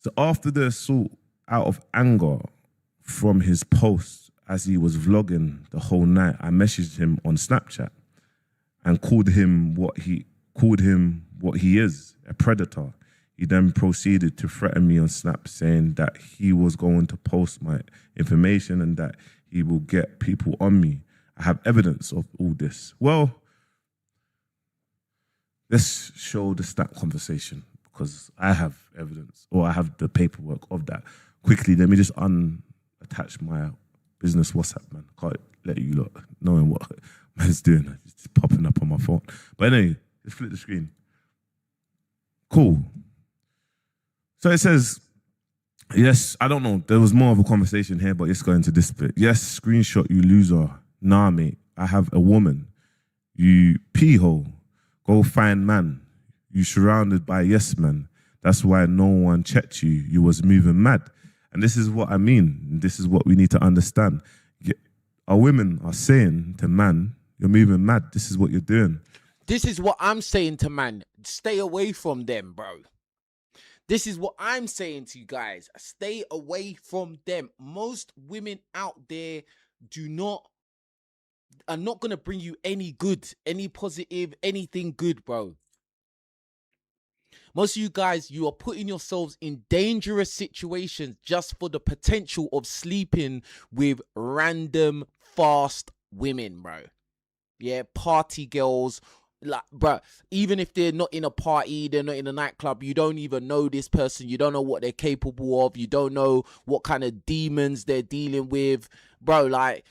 So after the assault, out of anger from his post as he was vlogging the whole night, I messaged him on Snapchat and called him what he is, a predator. He then proceeded to threaten me on Snap, saying that he was going to post my information and that he will get people on me. I have evidence of all this. Well, let's show the Snap conversation because I have evidence, or I have the paperwork of that. Quickly, let me just unattach my business WhatsApp, man. Can't let you lot knowing what man's doing. It's just popping up on my phone. But anyway, let's flip the screen. Cool. So it says, yes, I don't know. There was more of a conversation here, but let's go into this bit. Yes, screenshot, you loser. Nah, mate, I have a woman. You pee-hole. Go find man. You surrounded by yes men. That's why no one checked you. You was moving mad. And this is what I mean. This is what we need to understand. Our women are saying to man, you're moving mad. This is what you're doing. This is what I'm saying to man. Stay away from them, bro. This is what I'm saying to you guys. Stay away from them. Most women out there are not going to bring you any good, any positive, anything good, bro. Most of you guys, you are putting yourselves in dangerous situations just for the potential of sleeping with random fast women, bro. Yeah, party girls. Like, bro, even if they're not in a party, they're not in a nightclub, you don't even know this person. You don't know what they're capable of. You don't know what kind of demons they're dealing with. Bro, like,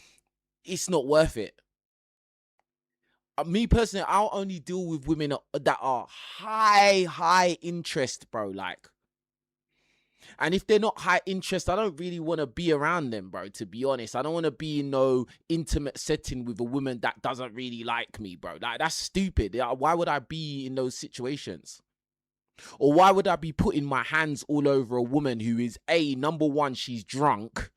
it's not worth it. Me personally, I'll only deal with women that are high interest, bro. Like, and if they're not high interest, I don't really want to be around them, bro. To be honest, I don't want to be in no intimate setting with a woman that doesn't really like me, bro. Like, that's stupid. Why would I be in those situations? Or why would I be putting my hands all over a woman who is number one, she's drunk,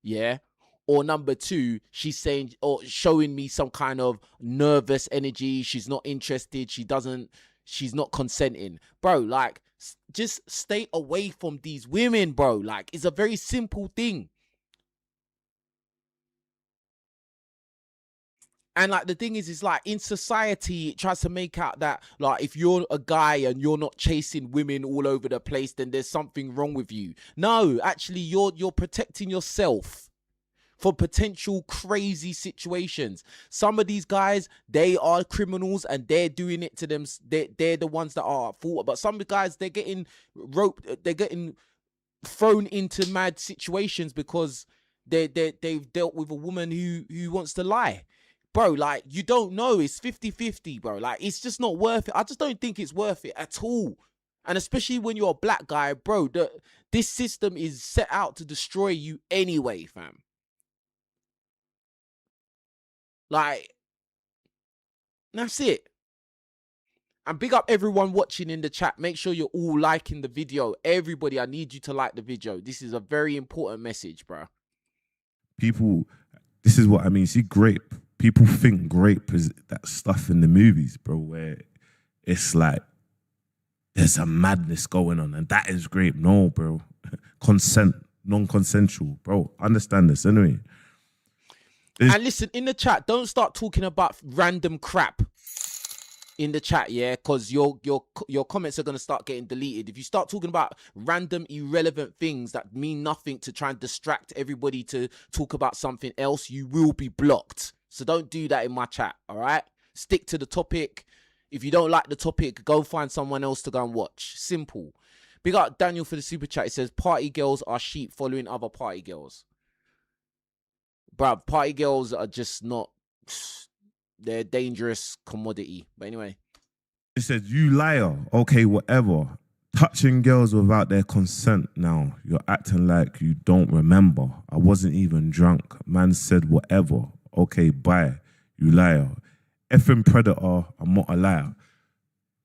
yeah? Or number two, she's saying or showing me some kind of nervous energy. She's not interested. She's not consenting. Bro, like, just stay away from these women, bro. Like, it's a very simple thing. And like, the thing is like, in society, it tries to make out that like, if you're a guy and you're not chasing women all over the place, then there's something wrong with you. No, actually, you're protecting yourself for potential crazy situations. Some of these guys, they are criminals and they're doing it to them. They're the ones that are at fault. But some guys, they're getting roped, they're getting thrown into mad situations because they've dealt with a woman who wants to lie. Bro, like, you don't know. It's 50-50, bro. Like, it's just not worth it. I just don't think it's worth it at all. And especially when you're a black guy, bro, this system is set out to destroy you anyway, fam. Like, that's it. And big up everyone watching in the chat. Make sure you're all liking the video. Everybody, I need you to like the video. This is a very important message, bro. People, this is what I mean. See, grape. People think grape is that stuff in the movies, bro, where it's like there's a madness going on and that is grape. No, bro. Consent, non-consensual. Bro, understand this anyway. And listen, in the chat, don't start talking about random crap. in the chat, yeah, because your comments are gonna start getting deleted. If you start talking about random irrelevant things that mean nothing to try and distract everybody to talk about something else, you will be blocked. So don't do that in my chat, all right? Stick to the topic. If you don't like the topic, go find someone else to go and watch. Simple. Big up Daniel for the super chat. It says party girls are sheep following other party girls. Bruv, party girls are just not, they're a dangerous commodity. But anyway. It said, you liar. Okay, whatever. Touching girls without their consent now. You're acting like you don't remember. I wasn't even drunk. Man said whatever. Okay, bye. You liar. Effing predator. I'm not a liar.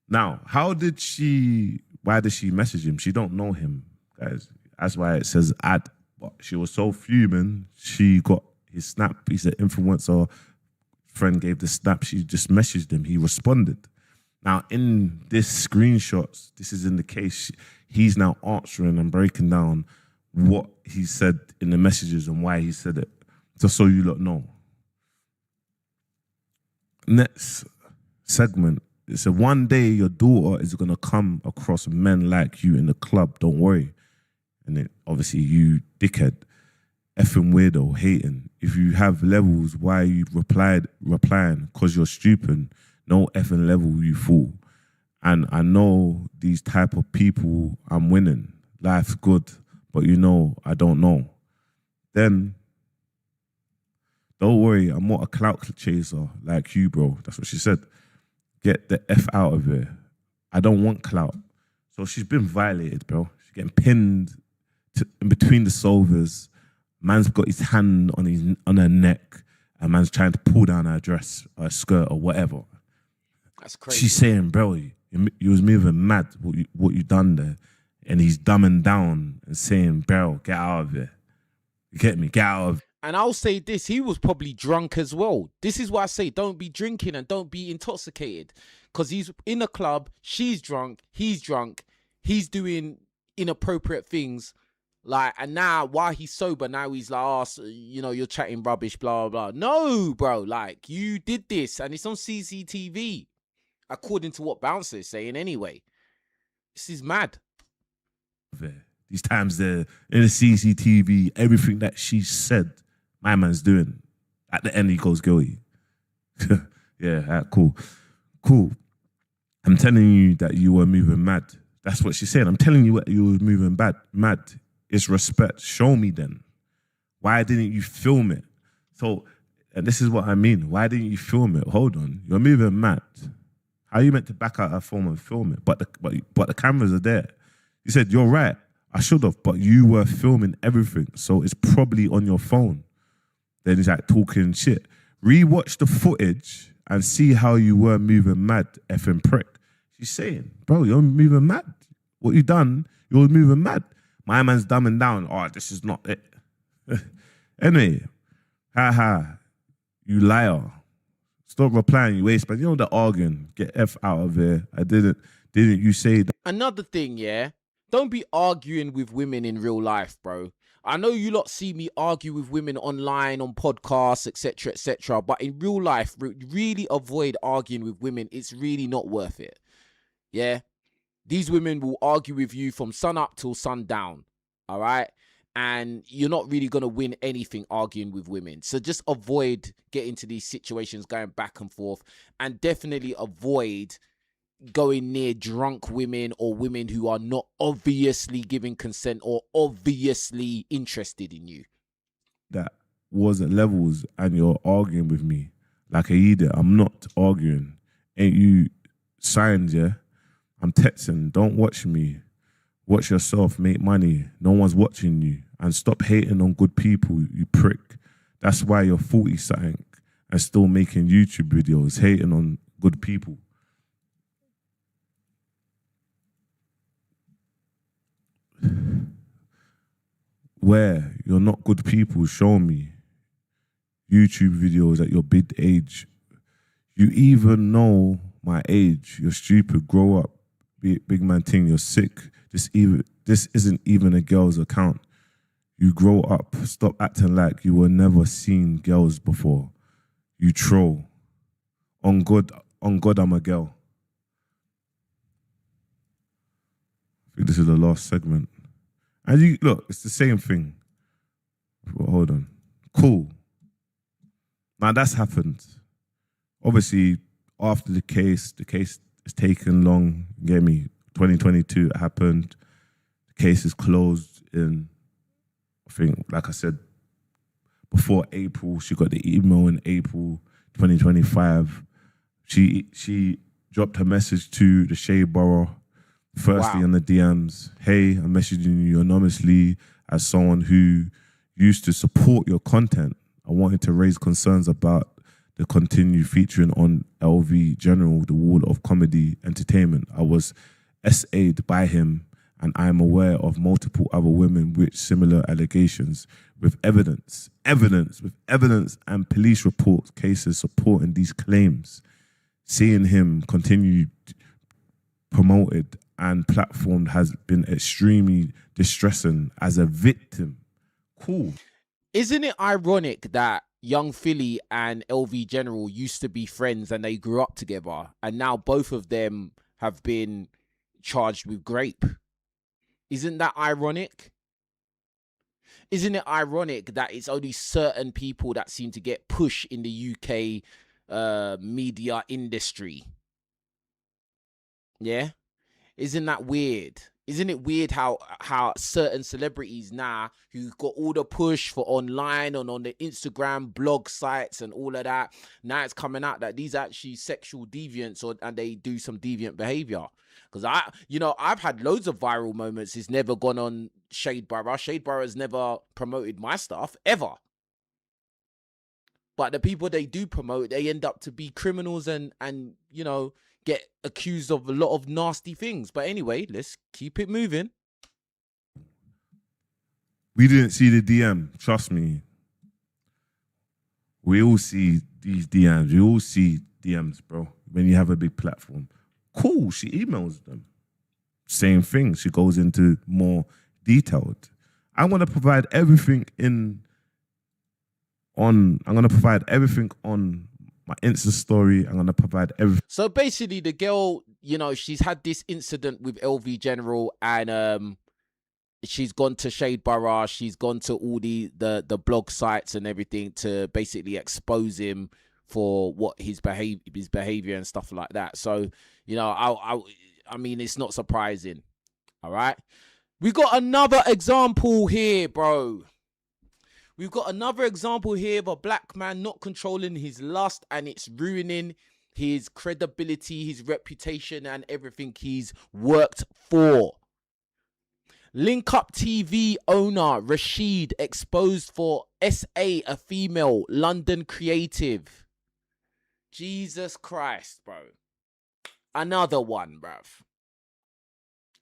Now, why did she message him? She don't know him, guys. That's why it says add. But she was so fuming, she got his snap. He's an influencer. Friend gave the snap. She just messaged him. He responded. Now, in this screenshots, this is in the case, he's now answering and breaking down what he said in the messages and why he said it, just so you lot know. Next segment, it said, one day your daughter is going to come across men like you in the club, don't worry. And it, obviously, you dickhead, effing weirdo, hating. If you have levels, why are you replying? Because you're stupid. No effing level, you fool. And I know these type of people, I'm winning. Life's good, but you know, I don't know. Then, don't worry, I'm not a clout chaser like you, bro. That's what she said. Get the F out of here. I don't want clout. So she's been violated, bro. She's getting pinned in between the sofas. Man's got his hand on her neck, and man's trying to pull down her dress or her skirt or whatever. That's crazy. She's saying, bro, you was moving mad, what you done there. And he's dumbing down and saying, bro, get out of it. You get me? Get out of it. And I'll say this, he was probably drunk as well. This is why I say don't be drinking and don't be intoxicated. Because he's in a club, she's drunk, he's doing inappropriate things. Like, and now while he's sober, now he's like, oh, so, you know, you're chatting rubbish, blah, blah, blah. No, bro, like, you did this and it's on CCTV. According to what Bouncer is saying anyway. This is mad. These times they're in the CCTV, everything that she said, my man's doing. At the end, he goes guilty. Yeah, cool. Cool. I'm telling you that you were moving mad. That's what she said. I'm telling you what you were moving mad. It's respect. Show me then. Why didn't you film it? So, and this is what I mean. Why didn't you film it? Hold on. You're moving mad. How are you meant to back out her phone and film it? But the cameras are there. You said, you're right. I should have, but you were filming everything. So it's probably on your phone. Then he's like talking shit. Rewatch the footage and see how you were moving mad, effing prick. She's saying, bro, you're moving mad. What you done, you're moving mad. My man's dumbing down. Oh, this is not it. Anyway, you liar. Stop replying, you waste, but you know the arguing. Get F out of here. I didn't you say that? Another thing, yeah. Don't be arguing with women in real life, bro. I know you lot see me argue with women online, on podcasts, etc., but in real life, really avoid arguing with women. It's really not worth it. Yeah? These women will argue with you from sun up till sundown, all right? And you're not really going to win anything arguing with women. So just avoid getting to these situations, going back and forth, and definitely avoid going near drunk women or women who are not obviously giving consent or obviously interested in you. That wasn't levels and you're arguing with me like a idiot. I'm not arguing. Ain't you signed, yeah? I'm texting. Don't watch me. Watch yourself, make money. No one's watching you. And stop hating on good people, you prick. That's why you're 40-something and still making YouTube videos, hating on good people. Where you're not good people, show me YouTube videos at your big age. You even know my age. You're stupid. Grow up. Big man thing. You're sick. This isn't even a girl's account. You grow up. Stop acting like you were never seen girls before. You troll. On God, I'm a girl. think this is the last segment. And you look, it's the same thing. Well, hold on. Cool. Now that's happened. Obviously, after the case has taken long. You get me? 2022, it happened. The case is closed in, I think, like I said, before April. She got the email in April 2025. She dropped her message to the Shade Borough, firstly in the DMs. Hey, I'm messaging you anonymously as someone who used to support your content. I wanted to raise concerns about the continued featuring on LV General, the Wall of Comedy Entertainment. I was SA'd by him, and I am aware of multiple other women with similar allegations with evidence and police reports, cases supporting these claims. Seeing him continue promoted and platformed has been extremely distressing as a victim. Cool. Isn't it ironic that Young Philly and LV General used to be friends and they grew up together, and now both of them have been charged with grape? Isn't that ironic? Isn't it ironic that it's only certain people that seem to get pushed in the UK media industry? Yeah? Isn't that weird? Isn't it weird how certain celebrities now who got all the push for online and on the Instagram blog sites and all of that, now it's coming out that these are actually sexual deviants and they do some deviant behavior? Because I've had loads of viral moments. It's never gone on Shade Borough. Shade Borough has never promoted my stuff ever. But the people they do promote, they end up to be criminals and get accused of a lot of nasty things. But anyway, let's keep it moving. We didn't see the DM. Trust me. We all see these DMs. We all see DMs, bro. When you have a big platform. Cool. She emails them. Same thing. She goes into more detailed. I want to provide everything on my Insta story. I'm going to provide everything. So basically the girl, she's had this incident with LV General and she's gone to Shade Borough. She's gone to all the blog sites and everything to basically expose him for what his behavior and stuff like that. So, I mean, it's not surprising. All right. We got another example here, bro. We've got another example here of a black man not controlling his lust, and it's ruining his credibility, his reputation, and everything he's worked for. Link Up TV owner Rashid exposed for SA, a female, London creative. Jesus Christ, bro. Another one, bruv.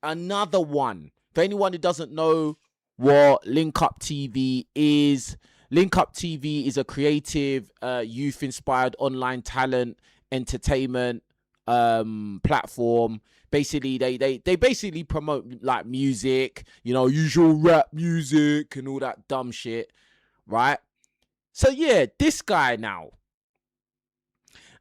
Another one. For anyone who doesn't know what Link Up TV is a creative, youth-inspired online talent entertainment platform. Basically, they basically promote like music, usual rap music and all that dumb shit, right? So yeah, this guy now.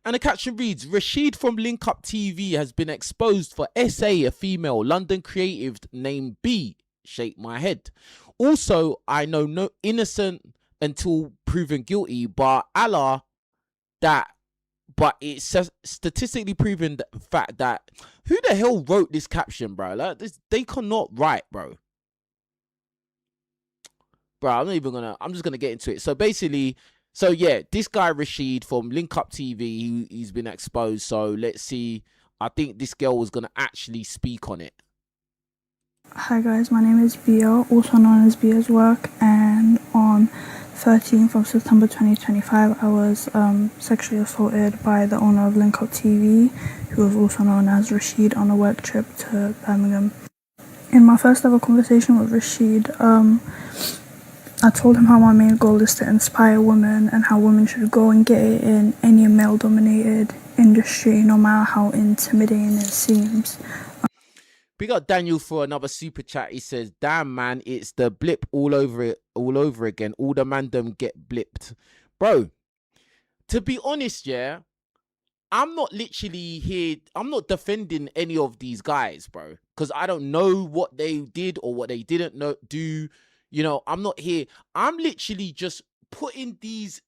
And the caption reads, Rashid from Link Up TV has been exposed for SA, a female, London creative named B. Shake my head. Also, I know no innocent until proven guilty, but it's statistically proven the fact that who the hell wrote this caption, bro? Like they cannot write, bro. Bro, I'm just gonna get into it. So basically, this guy Rashid from Link Up TV, he's been exposed. So let's see. I think this girl was gonna actually speak on it. Hi guys, my name is Bia, also known as Bia's Work, and on 13th of September 2025 I was sexually assaulted by the owner of Link Up TV, who was also known as Rashid, on a work trip to Birmingham. In my first ever conversation with Rashid, I told him how my main goal is to inspire women and how women should go and get it in any male-dominated industry, no matter how intimidating it seems. Big up Daniel for another super chat. He says, damn man, it's the blip all over again. All the mandem get blipped. Bro, to be honest, yeah, I'm not literally here. I'm not defending any of these guys, bro, because I don't know what they did or what they didn't do. You know, I'm not here. I'm literally just putting these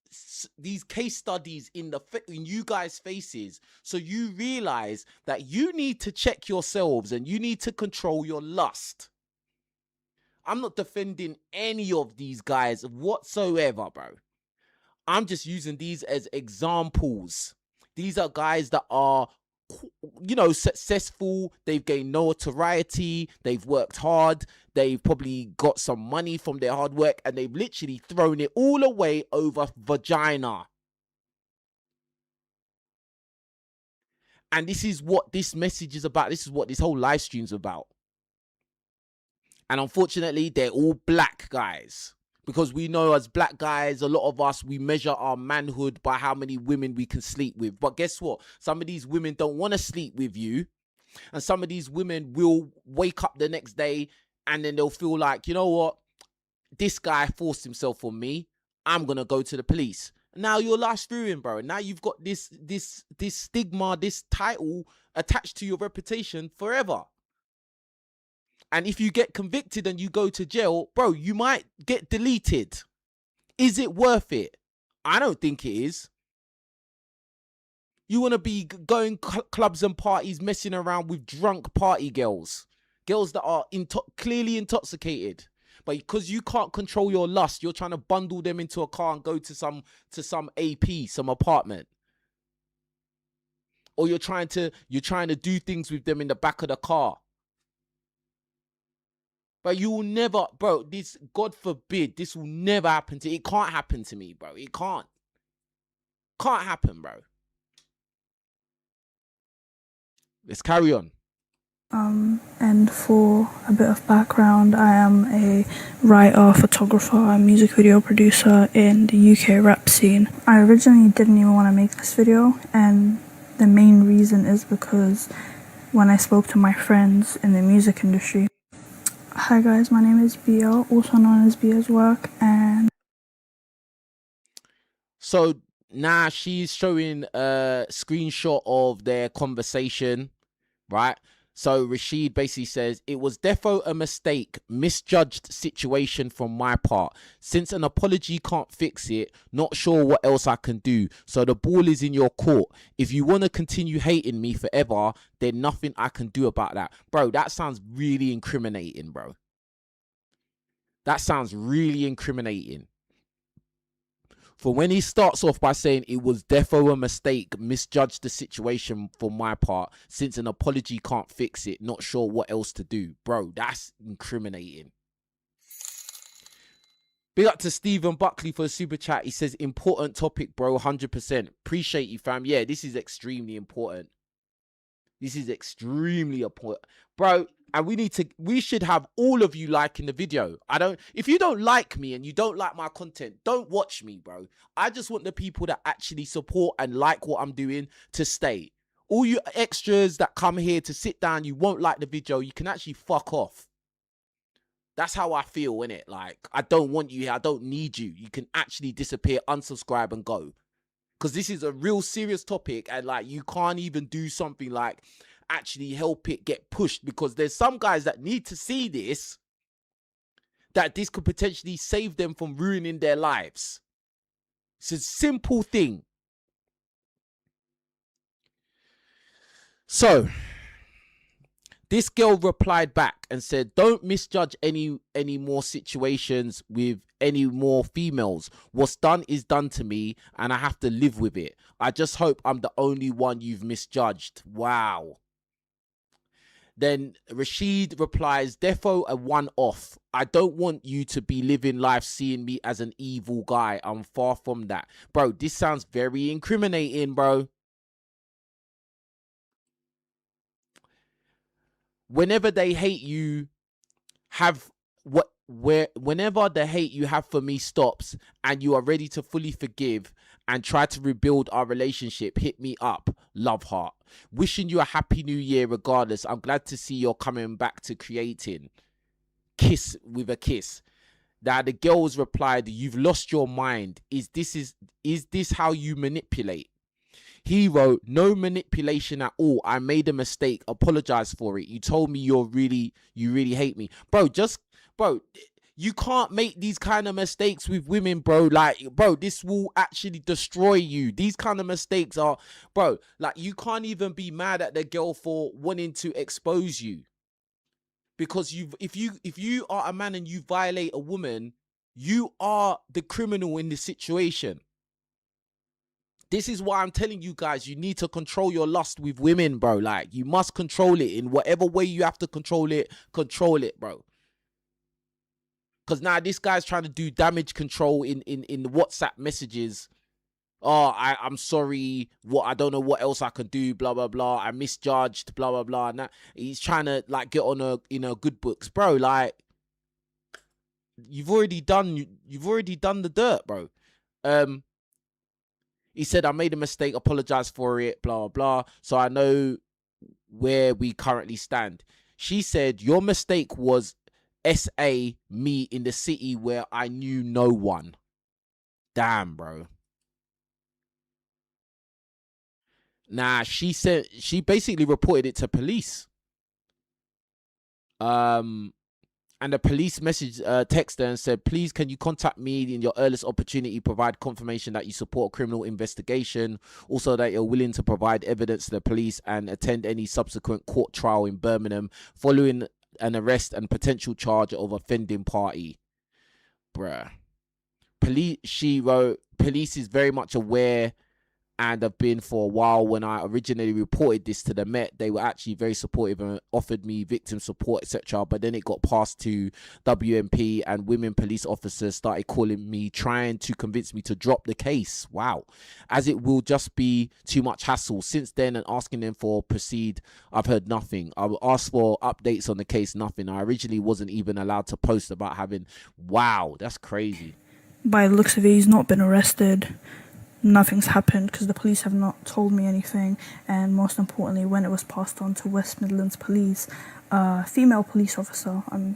case studies in you guys' faces, so you realize that you need to check yourselves and you need to control your lust. I'm not defending any of these guys whatsoever, bro. I'm just using these as examples. These are guys that are, you know, successful. They've gained notoriety. They've worked hard. They've probably got some money from their hard work, and they've literally thrown it all away over vagina. And this is what this message is about. This is what this whole live stream's about. And unfortunately, they're all black guys. Because we know as black guys, a lot of us, we measure our manhood by how many women we can sleep with. But guess what? Some of these women don't want to sleep with you. And some of these women will wake up the next day and then they'll feel like, you know what? This guy forced himself on me. I'm going to go to the police. Now your life's ruined, bro. Now you've got this stigma, this title attached to your reputation forever. And if you get convicted and you go to jail, bro, you might get deleted. Is it worth it? I don't think it is. You want to be going clubs and parties, messing around with drunk party girls. Girls that are clearly intoxicated. But because you can't control your lust, you're trying to bundle them into a car and go to some AP, some apartment. Or you're trying to do things with them in the back of the car. But you will never, bro, this, God forbid, this will never happen to, it can't happen to me, bro. It can't. Can't happen, bro. Let's carry on. And for a bit of background, I am a writer, photographer, and music video producer in the UK rap scene. I originally didn't even want to make this video, and the main reason is because when I spoke to my friends in the music industry. Hi guys, my name is BL, also known as Bia's work, and so now she's showing a screenshot of their conversation, right? So Rashid basically says, it was defo a mistake, misjudged situation from my part. Since an apology can't fix it, not sure what else I can do. So the ball is in your court. If you want to continue hating me forever, then nothing I can do about that. Bro, that sounds really incriminating, bro. That sounds really incriminating. For when he starts off by saying it was defo a mistake, misjudged the situation for my part, since an apology can't fix it, not sure what else to do. Bro, that's incriminating. Big up to Stephen Buckley for the super chat. He says, important topic, bro, 100%. Appreciate you, fam. Yeah, this is extremely important. This is extremely important. Bro, and we should have all of you liking the video. If you don't like me and you don't like my content, don't watch me, bro. I just want the people that actually support and like what I'm doing to stay. All you extras that come here to sit down, you won't like the video, you can actually fuck off. That's how I feel, innit? Like, I don't want you here. I don't need you. You can actually disappear, unsubscribe and go. Because this is a real serious topic, and like, you can't even do something like actually help it get pushed, because there's some guys that need to see this, that this could potentially save them from ruining their lives. It's a simple thing. So this girl replied back and said, don't misjudge any more situations with any more females. What's done is done to me and I have to live with it. I just hope I'm the only one you've misjudged. Wow. Then Rashid replies, defo a one-off. I don't want you to be living life seeing me as an evil guy. I'm far from that. Bro, this sounds very incriminating, bro. Whenever they hate you, whenever the hate you have for me stops and you are ready to fully forgive and try to rebuild our relationship, hit me up. Love heart. Wishing you a happy new year regardless. I'm glad to see you're coming back to creating. Kiss with a kiss. Now the girls replied, you've lost your mind. Is this how you manipulate? He wrote, "No manipulation at all. I made a mistake. Apologize for it. You told me you really hate me." Bro, you can't make these kind of mistakes with women, bro. Like, bro, this will actually destroy you. These kind of mistakes are, bro, like, you can't even be mad at the girl for wanting to expose you. Because if you are a man and you violate a woman, you are the criminal in this situation. This is why I'm telling you guys, you need to control your lust with women, bro. Like, you must control it in whatever way you have to control it, bro. Because now this guy's trying to do damage control in the WhatsApp messages. Oh, I'm sorry. I don't know what else I can do. Blah blah blah. I misjudged. Blah blah blah. And that, he's trying to like get on a good books, bro. Like, you've already done the dirt, bro. He said, "I made a mistake. Apologize for it. Blah blah blah. So I know where we currently stand." She said, "Your mistake was SA me in the city where I knew no one." Damn, bro. Nah, she said she basically reported it to police. And the police texted her and said, "Please, can you contact me in your earliest opportunity, provide confirmation that you support a criminal investigation, also that you're willing to provide evidence to the police and attend any subsequent court trial in Birmingham following an arrest and potential charge of offending party." Bruh. She wrote, "Police is very much aware and have been for a while. When I originally reported this to the Met, they were actually very supportive and offered me victim support, etc. But then it got passed to WMP and women police officers started calling me, trying to convince me to drop the case. Wow. As it will just be too much hassle. Since then, and asking them for proceed, I've heard nothing. I will ask for updates on the case, nothing. I originally wasn't even allowed to post about having..." Wow, that's crazy. By the looks of it, he's not been arrested. Nothing's happened because the police have not told me anything, and most importantly, when it was passed on to West Midlands Police, a female police officer, I'm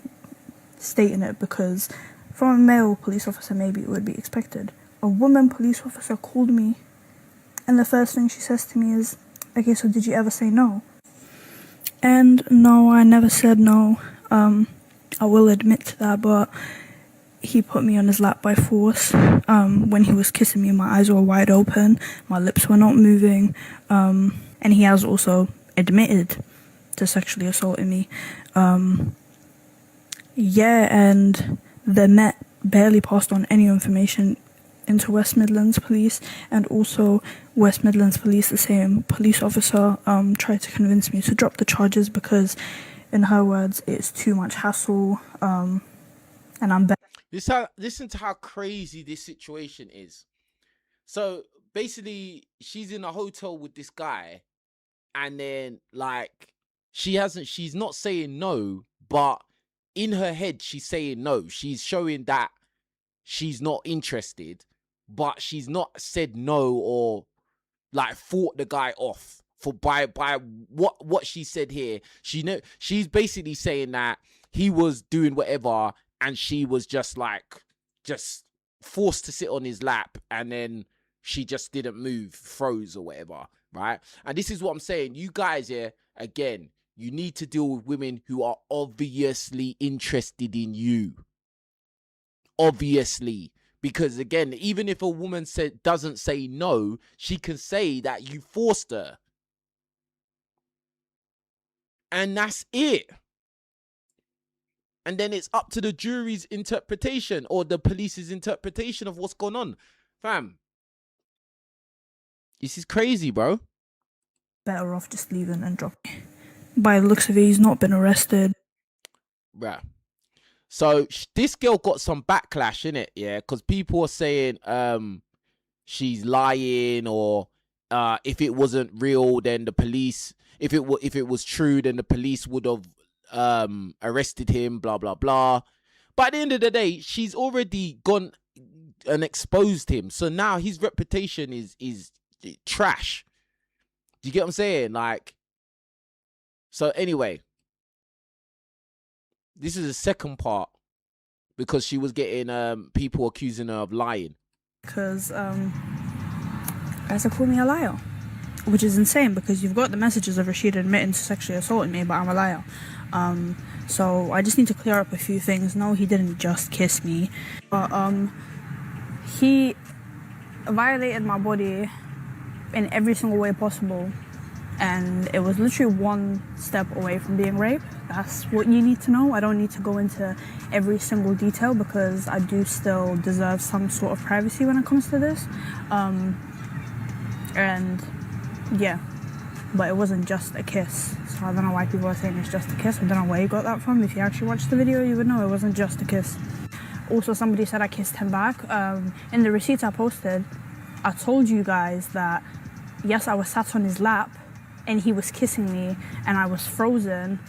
stating it because from a male police officer maybe it would be expected, a woman police officer called me and the first thing she says to me is, "Okay, so did you ever say no?" And no, I never said no. I will admit to that, but he put me on his lap by force. When he was kissing me, my eyes were wide open, my lips were not moving, and he has also admitted to sexually assaulting me. And the Met barely passed on any information into West Midlands Police, and also West Midlands Police, the same police officer, tried to convince me to drop the charges because, in her words, it's too much hassle, and I'm better. Listen to how crazy this situation is. So basically, she's in a hotel with this guy, and then like she's not saying no, but in her head she's saying no. She's showing that she's not interested, but she's not said no or like fought the guy off for by what she said here. She's basically saying that he was doing whatever, and she was just forced to sit on his lap, and then she just didn't move, froze or whatever, right? And this is what I'm saying. You guys here, again, you need to deal with women who are obviously interested in you. Obviously. Because again, even if a woman doesn't say no, she can say that you forced her. And that's it. And then it's up to the jury's interpretation or the police's interpretation of what's going on. Fam, this is crazy, bro. Better off just leaving and dropping. By the looks of it, he's not been arrested. Bruh. So this girl got some backlash in it, yeah, because people are saying she's lying, or if it wasn't real, then the police, if it was true, then the police would have arrested him, blah blah blah. But at the end of the day, she's already gone and exposed him, so now his reputation is trash. Do you get what I'm saying? Like, so anyway, this is the second part, because she was getting people accusing her of lying. Because guys are calling me a liar. which is insane because you've got the messages of Rashid admitting to sexually assaulting me, but I'm a liar. So I just need to clear up a few things. No, he didn't just kiss me, but he violated my body in every single way possible, and it was literally one step away from being rape. That's what you need to know. I don't need to go into every single detail because I do still deserve some sort of privacy when it comes to this. And yeah, but it wasn't just a kiss. So I don't know why people are saying it's just a kiss. I don't know where you got that from. If you actually watched the video, you would know it wasn't just a kiss. Also, somebody said I kissed him back. In the receipts I posted, I told you guys that yes, I was sat on his lap and he was kissing me and I was frozen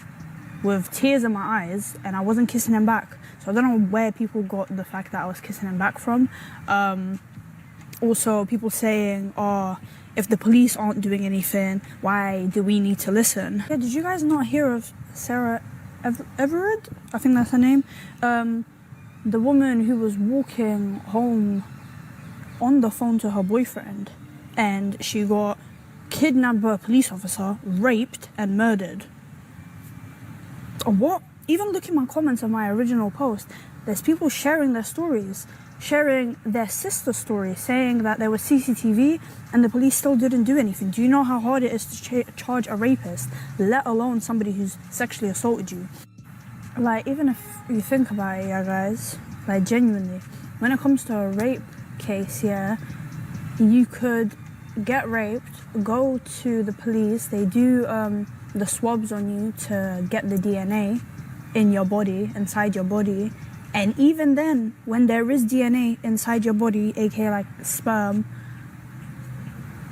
with tears in my eyes and I wasn't kissing him back. So I don't know where people got the fact that I was kissing him back from. Also, people saying, oh, if the police aren't doing anything, why do we need to listen? Yeah, did you guys not hear of Sarah Everard? I think that's her name. The woman who was walking home on the phone to her boyfriend and she got kidnapped by a police officer, raped and murdered. What? Even look at my comments of my original post. There's people sharing their stories, sharing their sister story, saying that there was CCTV and the police still didn't do anything. Do you know how hard it is to charge a rapist, let alone somebody who's sexually assaulted you? Like, even if you think about it, yeah, guys, like, genuinely, when it comes to a rape case, yeah, you could get raped, go to the police, they do the swabs on you to get the DNA in your body, inside your body, and even then, when there is DNA inside your body, aka like sperm,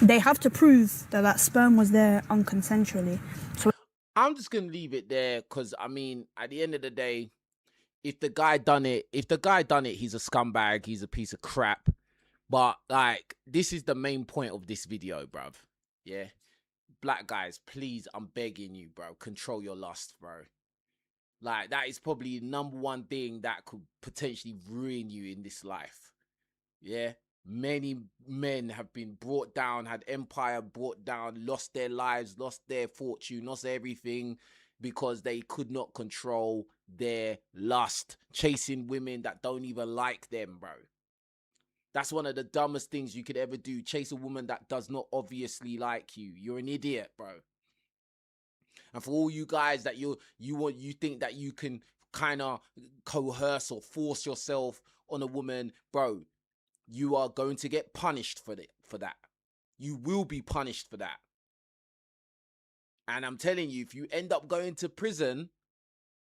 they have to prove that that sperm was there unconsensually. So I'm just gonna leave it there because I mean, at the end of the day, if the guy done it, he's a scumbag, he's a piece of crap. But like, this is the main point of this video, bruv. Yeah, black guys, please, I'm begging you, bro, control your lust, bro. Like, that is probably the number one thing that could potentially ruin you in this life. Yeah. Many men have been brought down, had empire brought down, lost their lives, lost their fortune, lost everything because they could not control their lust, chasing women that don't even like them, bro. That's one of the dumbest things you could ever do. Chase a woman that does not obviously like you. You're an idiot, bro. And for all you guys that you think that you can kind of coerce or force yourself on a woman, bro, you are going to get punished for that. You will be punished for that. And I'm telling you, if you end up going to prison,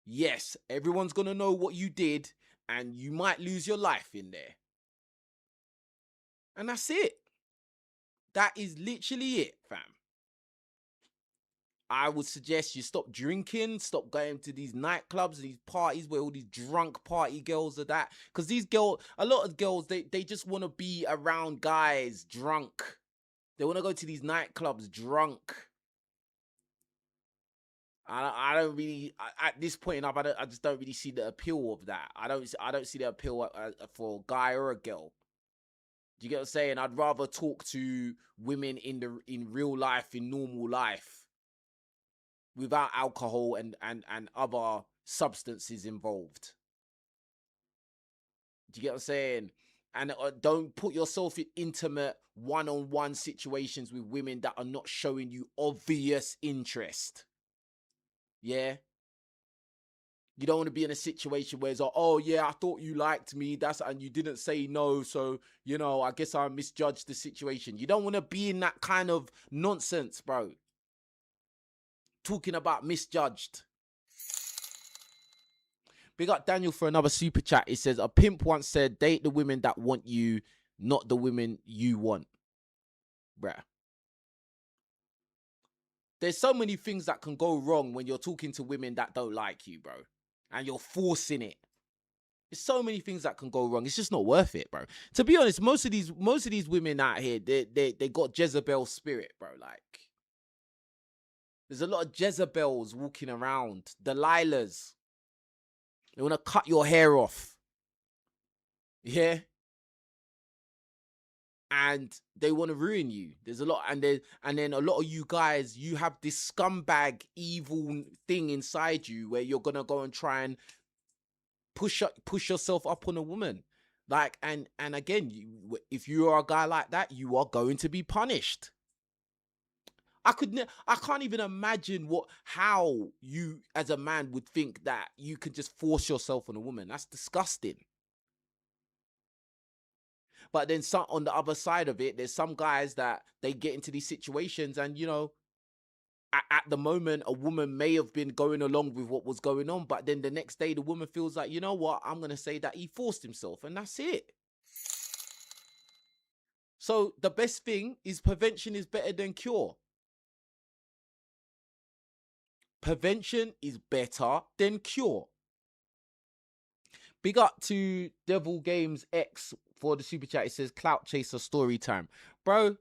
yes, everyone's going to know what you did and you might lose your life in there. And that's it. That is literally it, fam. I would suggest you stop drinking, stop going to these nightclubs, these parties where all these drunk party girls are that. Because these girls, a lot of girls, they just want to be around guys drunk. They want to go to these nightclubs drunk. I don't really, at this point enough, I just don't really see the appeal of that. I don't see the appeal for a guy or a girl. Do you get what I'm saying? I'd rather talk to women in real life, in normal life, without alcohol and other substances involved. Do you get what I'm saying? And don't put yourself in intimate one-on-one situations with women that are not showing you obvious interest. Yeah? You don't want to be in a situation where it's like, oh yeah, I thought you liked me, and you didn't say no, so, you know, I guess I misjudged the situation. You don't want to be in that kind of nonsense, bro. Talking about misjudged. Big up Daniel for another super chat. It says, a pimp once said, date the women that want you, not the women you want. Bruh. There's so many things that can go wrong when you're talking to women that don't like you, bro. And you're forcing it. There's so many things that can go wrong. It's just not worth it, bro. To be honest, most of these women out here, they got Jezebel spirit, bro. Like, there's a lot of Jezebels walking around. Delilahs. They want to cut your hair off. Yeah? and they want to ruin you. There's a lot, and then a lot of you guys, you have this scumbag evil thing inside you where you're gonna go and try and push yourself up on a woman. Like, and again, if you are a guy like that, you are going to be punished. I can't even imagine how you as a man would think that you could just force yourself on a woman. That's disgusting. But then on the other side of it, there's some guys that they get into these situations, and at the moment, a woman may have been going along with what was going on, but then the next day the woman feels like, you know what, I'm going to say that he forced himself, and that's it. So the best thing is prevention is better than cure. Prevention is better than cure. Big up to Devil Games X for the super chat. It says Clout Chaser story time. Bro,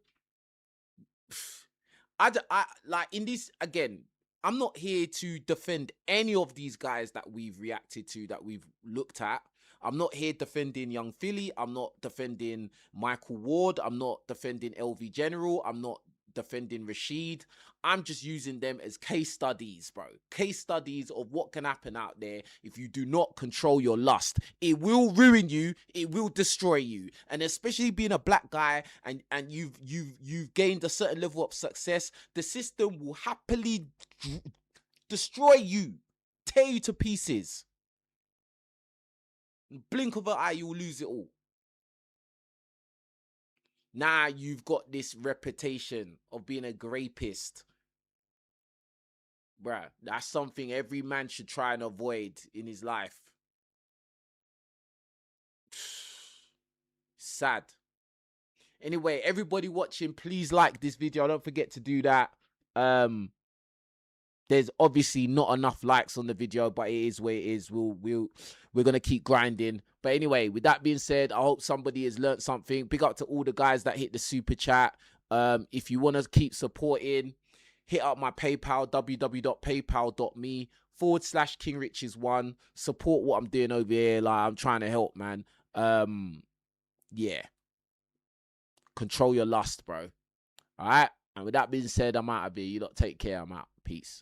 I like in this, again, I'm not here to defend any of these guys that we've reacted to, that we've looked at. I'm not here defending Young Philly. I'm not defending Michael Ward. I'm not defending LV General. I'm not defending Rashid. I'm just using them as case studies, bro. Case studies of what can happen out there if you do not control your lust. It will ruin you. It will destroy you. And especially being a black guy and you've gained a certain level of success, the system will happily destroy you, tear you to pieces. Blink of an eye, you will lose it all. Now you've got this reputation of being a rapist. Bruh, that's something every man should try and avoid in his life. Sad. Anyway, everybody watching, please like this video. Don't forget to do that. There's obviously not enough likes on the video, but it is where it is. We're gonna keep grinding. But anyway, with that being said, I hope somebody has learned something. Big up to all the guys that hit the super chat. If you want to keep supporting, hit up my PayPal, www.paypal.me/KingRiches1. Support what I'm doing over here. Like, I'm trying to help, man. Yeah. Control your lust, bro. All right. And with that being said, I'm out of here. You lot take care. I'm out. Peace.